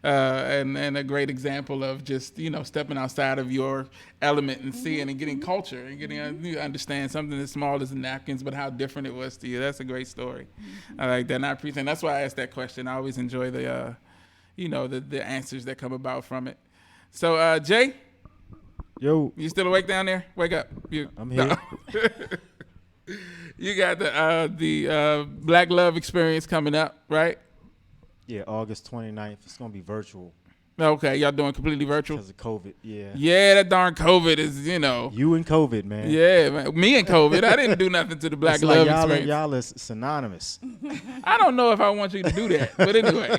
[SPEAKER 1] And a great example of just stepping outside of your element and seeing and getting culture and getting you understand something as small as the napkins, but how different it was to you. That's a great story. I like that, and I appreciate. That's why I asked that question. I always enjoy the the answers that come about from it. So Jay,
[SPEAKER 2] Yo,
[SPEAKER 1] you still awake down there? Wake up!
[SPEAKER 2] I'm here.
[SPEAKER 1] You got the Black Love Experience coming up, right?
[SPEAKER 2] Yeah, August 29th. It's gonna be virtual
[SPEAKER 1] Okay, y'all doing completely virtual?
[SPEAKER 2] because of COVID. Yeah.
[SPEAKER 1] Yeah, that darn COVID is,
[SPEAKER 2] You and COVID, man.
[SPEAKER 1] Yeah, man. Me and COVID. I didn't do nothing to the Black
[SPEAKER 2] It's
[SPEAKER 1] Love
[SPEAKER 2] like
[SPEAKER 1] Experience.
[SPEAKER 2] y'all is synonymous.
[SPEAKER 1] I don't know if I want you to do that, but anyway.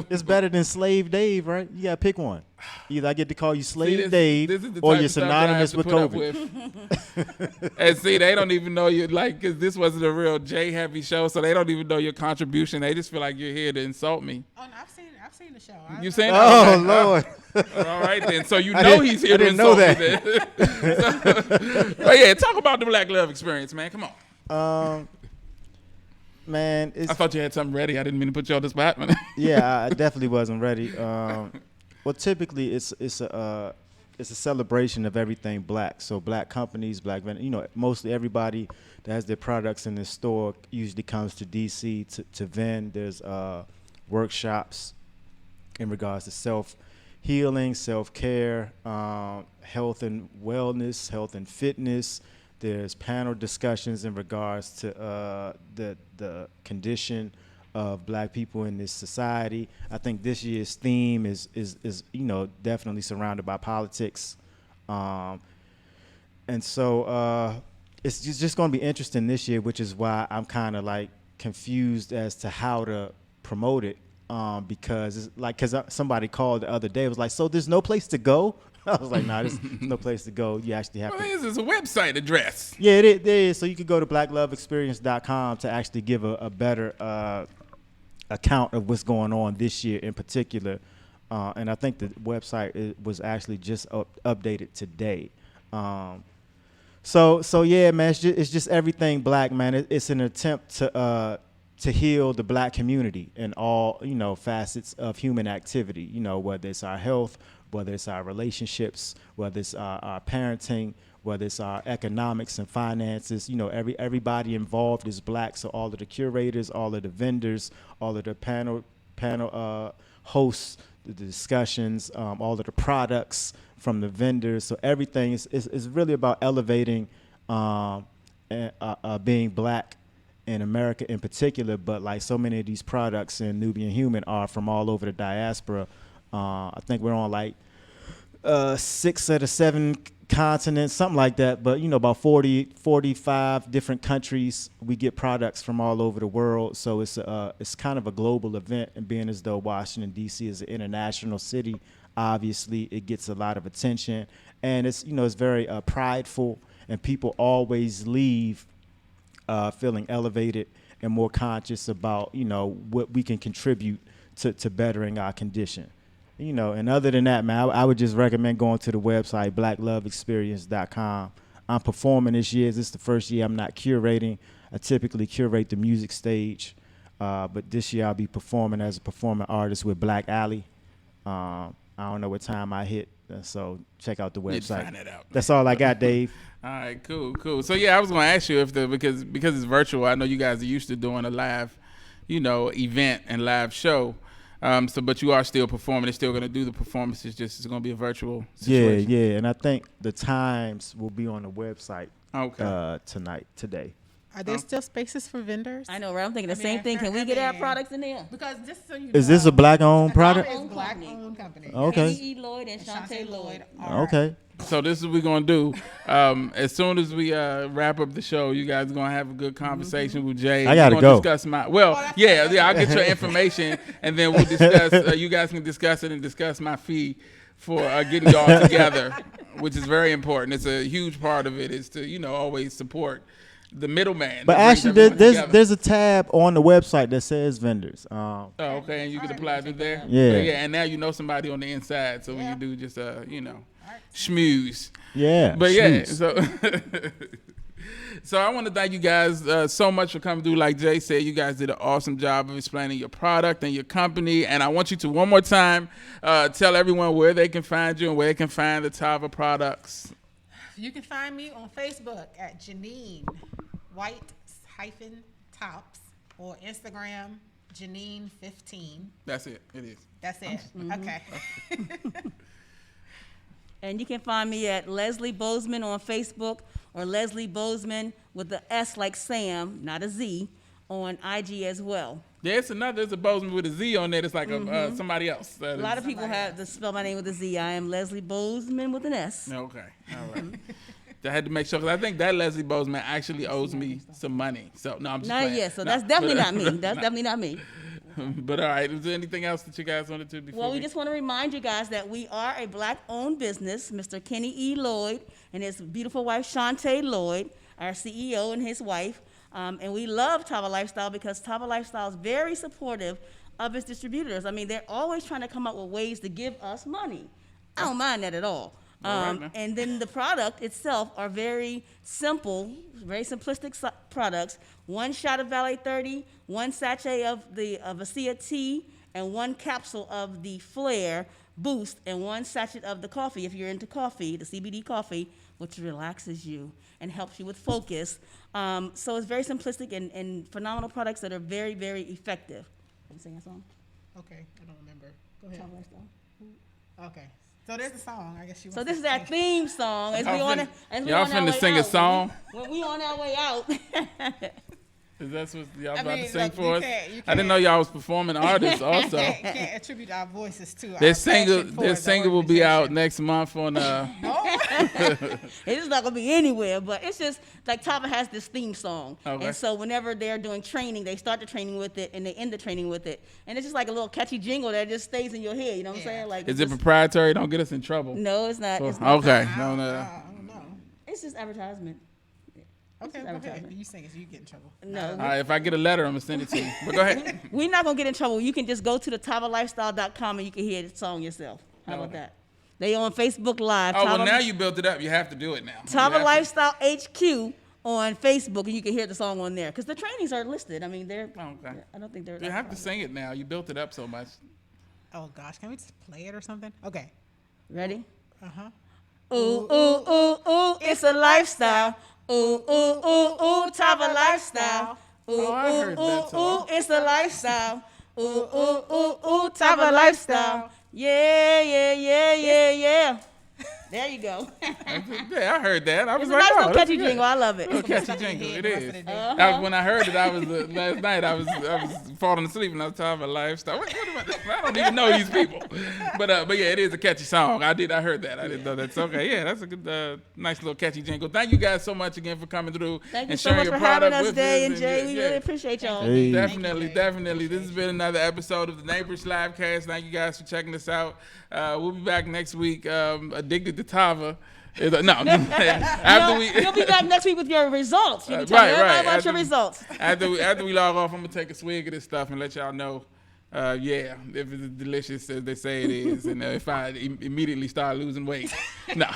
[SPEAKER 2] It's better than Slave Dave, right? You gotta pick one. Either I get to call you Slave
[SPEAKER 1] this
[SPEAKER 2] Dave
[SPEAKER 1] is the
[SPEAKER 2] or
[SPEAKER 1] type
[SPEAKER 2] you're
[SPEAKER 1] of stuff that I have
[SPEAKER 2] synonymous
[SPEAKER 1] to
[SPEAKER 2] with
[SPEAKER 1] put up
[SPEAKER 2] COVID.
[SPEAKER 1] with. And see, they don't even know you, because this wasn't a real J-heavy show, so they don't even know your contribution. They just feel like you're here to insult me.
[SPEAKER 4] Oh, no, I've seen the show.
[SPEAKER 1] You saying?
[SPEAKER 2] Oh,
[SPEAKER 1] Okay.
[SPEAKER 2] Lord.
[SPEAKER 1] All right, then. So you
[SPEAKER 2] I
[SPEAKER 1] know
[SPEAKER 2] didn't-
[SPEAKER 1] he's here
[SPEAKER 2] I
[SPEAKER 1] to
[SPEAKER 2] didn't know
[SPEAKER 1] insult me then. Oh, yeah, talk about the Black Love Experience, man. Come on.
[SPEAKER 2] Man,
[SPEAKER 1] I thought you had something ready. I didn't mean to put you on the spot, man.
[SPEAKER 2] yeah, I definitely wasn't ready. Well, typically it's a celebration of everything black. So black companies, black mostly everybody that has their products in the store usually comes to DC to vend. There's workshops in regards to self-healing, self-care, health and wellness, health and fitness. There's panel discussions in regards to the condition of black people in this society. I think this year's theme is definitely surrounded by politics, and so it's just going to be interesting this year, which is why I'm kind of like confused as to how to promote it, because somebody called the other day. It was like, so there's no place to go. I was like, nah, there's no place to go. You actually have
[SPEAKER 1] Well,
[SPEAKER 2] to.
[SPEAKER 1] this is a website address.
[SPEAKER 2] Yeah, it is. So you could go to blackloveexperience.com to actually give a better account of what's going on this year in particular. And I think the website was actually just updated today. So yeah, man, it's just everything black, man. It's an attempt to heal the black community in all, facets of human activity, whether it's our health, whether it's our relationships, whether it's our parenting, whether it's our economics and finances. Everybody involved is black. So all of the curators, all of the vendors, all of the panel hosts, the discussions, all of the products from the vendors. So everything is really about elevating being black in America in particular, but like so many of these products in Nubian Human are from all over the diaspora. I think we're on like 6 out of 7 continents, something like that. But about 45 different countries, we get products from all over the world. So it's kind of a global event. And being as though Washington D.C. is an international city, obviously it gets a lot of attention, and it's it's very prideful, and people always leave feeling elevated and more conscious about what we can contribute to bettering our condition. And other than that, man, I would just recommend going to the website, blackloveexperience.com. I'm performing this year. This is the first year I'm not curating. I typically curate the music stage, but this year I'll be performing as a performing artist with Black Alley. I don't know what time I hit, so check out the website.
[SPEAKER 1] Find that out.
[SPEAKER 2] That's all I got, Dave.
[SPEAKER 1] All right, cool. So yeah, I was going to ask you if because it's virtual. I know you guys are used to doing a live, event and live show. But you are still performing. They're still going to do the performances. Just it's going to be a virtual situation.
[SPEAKER 2] Yeah, and I think the times will be on the website.
[SPEAKER 1] Okay.
[SPEAKER 2] Today.
[SPEAKER 4] Are there still spaces for vendors?
[SPEAKER 3] I know, right? I'm thinking the
[SPEAKER 4] I mean,
[SPEAKER 3] same thing. Can we get our
[SPEAKER 4] mean,
[SPEAKER 3] products in there?
[SPEAKER 4] Because just so you know,
[SPEAKER 2] Is this a black-owned product?
[SPEAKER 4] It's
[SPEAKER 3] Black-owned company.
[SPEAKER 4] black-owned company.
[SPEAKER 2] Okay.
[SPEAKER 3] Kenny E. Lloyd and Shantae Lloyd.
[SPEAKER 4] are-
[SPEAKER 2] Okay.
[SPEAKER 1] So this is what we're gonna do. As soon as we wrap up the show, you guys are gonna have a good conversation with Jay.
[SPEAKER 2] I gotta
[SPEAKER 1] We're gonna
[SPEAKER 2] go.
[SPEAKER 1] Discuss my yeah. I'll get your information, and then we'll discuss. You guys can discuss it and discuss my fee for getting y'all together, which is very important. It's a huge part of it is to always support the middleman.
[SPEAKER 2] But
[SPEAKER 1] that brings
[SPEAKER 2] actually,
[SPEAKER 1] everyone together.
[SPEAKER 2] there's a tab on the website that says vendors.
[SPEAKER 1] Oh, okay, and you can apply to there.
[SPEAKER 2] Yeah.
[SPEAKER 1] And now you know somebody on the inside, so when you do just schmooze.
[SPEAKER 2] Yeah.
[SPEAKER 1] But yeah,
[SPEAKER 2] shoots.
[SPEAKER 1] so so I want to thank you guys so much for coming through. Like Jay said, you guys did an awesome job of explaining your product and your company. And I want you to one more time tell everyone where they can find you and where they can find the TAVA products.
[SPEAKER 4] You can find me on Facebook at Jeaneen White-Tops or Instagram Jeaneen15.
[SPEAKER 1] That's it. It is.
[SPEAKER 4] That's it. Okay.
[SPEAKER 3] And you can find me at Lesley Boseman on Facebook or Lesley Boseman with the S like Sam, not a Z, on IG as well.
[SPEAKER 1] Yeah, there's a Boseman with a Z on there. It's like somebody else.
[SPEAKER 3] A lot of people have to spell my name with a Z. I am Lesley Boseman with an S.
[SPEAKER 1] Okay. All right. I had to make sure because I think that Lesley Boseman actually owes me some money. So no, I'm just
[SPEAKER 3] Not
[SPEAKER 1] playing.
[SPEAKER 3] yet, so
[SPEAKER 1] No,
[SPEAKER 3] that's definitely
[SPEAKER 1] but,
[SPEAKER 3] not me. That's definitely not me.
[SPEAKER 1] But all right, is there anything else that you guys wanted to before?
[SPEAKER 3] Well, we just want to remind you guys that we are a black-owned business. Mr. Kenny E. Lloyd and his beautiful wife, Shantae Lloyd, our CEO and his wife. And we love TAVA Lifestyle because TAVA Lifestyle is very supportive of its distributors. I mean, they're always trying to come up with ways to give us money. I don't mind that at all. And then the product itself are very simple, very simplistic products. One shot of Valet 30, one sachet of ASEA tea, and one capsule of the Flair Boost, and one sachet of the coffee, if you're into coffee, the CBD coffee, which relaxes you and helps you with focus. So it's very simplistic and phenomenal products that are very, very effective. Can you sing a song?
[SPEAKER 4] Okay. I don't remember. Go ahead.
[SPEAKER 3] TAVA Lifestyle.
[SPEAKER 4] Okay. So there's the song. I guess you.
[SPEAKER 3] So this is our theme song. As we
[SPEAKER 1] Y'all
[SPEAKER 3] on
[SPEAKER 1] finna-
[SPEAKER 3] as we
[SPEAKER 1] y'all
[SPEAKER 3] on our
[SPEAKER 1] finna
[SPEAKER 3] way
[SPEAKER 1] sing a
[SPEAKER 3] out.
[SPEAKER 1] song?
[SPEAKER 3] When we on our way out.
[SPEAKER 1] Is that what y'all
[SPEAKER 4] I
[SPEAKER 1] about
[SPEAKER 4] mean,
[SPEAKER 1] to sing
[SPEAKER 4] look,
[SPEAKER 1] for
[SPEAKER 4] you
[SPEAKER 1] us?
[SPEAKER 4] can't- you
[SPEAKER 1] I didn't know y'all was performing artists also.
[SPEAKER 4] can't attribute our voices to
[SPEAKER 1] Their
[SPEAKER 4] our
[SPEAKER 1] single,
[SPEAKER 4] passion for
[SPEAKER 1] their
[SPEAKER 4] the
[SPEAKER 1] single will be out
[SPEAKER 4] organization.
[SPEAKER 1] next month on.
[SPEAKER 3] It's not gonna be anywhere, but it's just like TAVA has this theme song,
[SPEAKER 1] Okay.
[SPEAKER 3] and so whenever they're doing training, they start the training with it and they end the training with it, and it's just like a little catchy jingle that just stays in your head. You know what I'm saying? Like,
[SPEAKER 1] Is
[SPEAKER 3] it's
[SPEAKER 1] it
[SPEAKER 3] just-
[SPEAKER 1] proprietary? Don't get us in trouble.
[SPEAKER 3] No, it's not. It's not.
[SPEAKER 1] Okay.
[SPEAKER 4] I
[SPEAKER 1] No,
[SPEAKER 4] don't,
[SPEAKER 1] no.
[SPEAKER 4] I don't know.
[SPEAKER 3] It's just advertisement.
[SPEAKER 4] Okay, go ahead.
[SPEAKER 3] advertisement.
[SPEAKER 4] You sing it, so you get in trouble.
[SPEAKER 3] No,
[SPEAKER 1] All right, if I get a letter, I'm gonna send it to you. But go ahead.
[SPEAKER 3] we're not gonna get in trouble. You can just go to the TAVALifestyle.com and you can hear the song yourself. How about
[SPEAKER 1] Okay.
[SPEAKER 3] that? They on Facebook Live.
[SPEAKER 1] Oh well,
[SPEAKER 3] TAVA
[SPEAKER 1] now you built it up. You have to do it now. You
[SPEAKER 3] TAVA
[SPEAKER 1] have to.
[SPEAKER 3] Lifestyle HQ on Facebook, and you can hear the song on there because the trainings are listed. I mean, they're.
[SPEAKER 1] Okay.
[SPEAKER 3] I don't think they're.
[SPEAKER 1] You have to sing it now. You built it up so much.
[SPEAKER 4] Oh gosh, can we just play it or something? Okay.
[SPEAKER 3] Ready?
[SPEAKER 4] Uh-huh.
[SPEAKER 3] Ooh, ooh, ooh, ooh, it's a lifestyle. Ooh, ooh, ooh, ooh, TAVA Lifestyle. Ooh,
[SPEAKER 1] Oh, I heard
[SPEAKER 3] ooh,
[SPEAKER 1] that
[SPEAKER 3] ooh,
[SPEAKER 1] song.
[SPEAKER 3] ooh, it's a lifestyle. Ooh, ooh, ooh, ooh, TAVA Lifestyle. Yeah, yeah, yeah, yeah, yeah. There you go.
[SPEAKER 1] Yeah, I heard that. I was
[SPEAKER 3] It's a
[SPEAKER 1] like,
[SPEAKER 3] nice
[SPEAKER 1] oh,
[SPEAKER 3] little
[SPEAKER 1] that's
[SPEAKER 3] catchy
[SPEAKER 1] good.
[SPEAKER 3] jingle. I love it.
[SPEAKER 1] Little catchy
[SPEAKER 4] Stuck in your
[SPEAKER 1] jingle.
[SPEAKER 4] head
[SPEAKER 1] It
[SPEAKER 4] the rest
[SPEAKER 1] is.
[SPEAKER 4] of the day.
[SPEAKER 1] That was when I heard it. I was last night. I was falling asleep and I was talking about lifestyle. What am I don't even know these people. But yeah, it is a catchy song. I heard that. I didn't know that. So okay, yeah, that's a good, nice little catchy jingle. Thank you guys so much again for coming through
[SPEAKER 3] Thank you
[SPEAKER 1] and
[SPEAKER 3] so
[SPEAKER 1] sharing
[SPEAKER 3] much
[SPEAKER 1] your
[SPEAKER 3] for having
[SPEAKER 1] product
[SPEAKER 3] us,
[SPEAKER 1] with
[SPEAKER 3] Day
[SPEAKER 1] us.
[SPEAKER 3] and Jay. We
[SPEAKER 1] yeah.
[SPEAKER 3] really appreciate y'all.
[SPEAKER 2] Hey.
[SPEAKER 1] Definitely,
[SPEAKER 4] Jay.
[SPEAKER 1] definitely. This has been another episode of the Neighborish Livecast. Thank you guys for checking us out. We'll be back next week. Addicted to TAVA. No, after we
[SPEAKER 3] You'll be back next week with your results. You can tell
[SPEAKER 1] right,
[SPEAKER 3] everybody
[SPEAKER 1] right.
[SPEAKER 3] about your
[SPEAKER 1] After-
[SPEAKER 3] results.
[SPEAKER 1] after we log off, I'm gonna take a swig of this stuff and let y'all know. Yeah, if it's delicious as they say it is, and if I immediately start losing weight, no,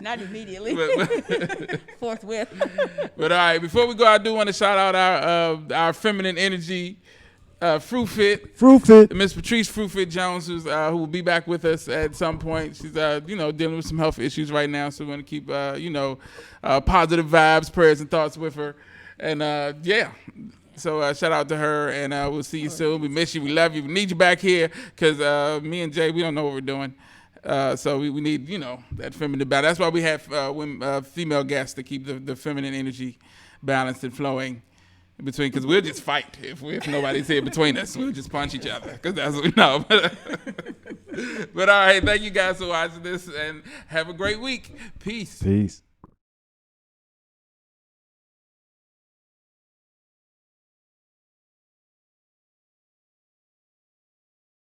[SPEAKER 3] Not immediately.
[SPEAKER 1] but
[SPEAKER 3] Forthwith.
[SPEAKER 1] all right. Before we go, I do want to shout out our feminine energy, Fruit Fit. Miss Patrice Fruitfit Jones, who will be back with us at some point. She's dealing with some health issues right now, so we're gonna keep positive vibes, prayers, and thoughts with her. And yeah, so shout out to her, and we'll see you soon. We miss you, we love you, we need you back here because me and Jay, we don't know what we're doing. So we need that feminine battle. That's why we have female guests to keep the feminine energy balanced and flowing between, because we'll just fight if nobody's here between us. We'll just punch each other, because that's what we know. But all right, thank you guys for watching this, and have a great week. Peace.
[SPEAKER 2] Peace.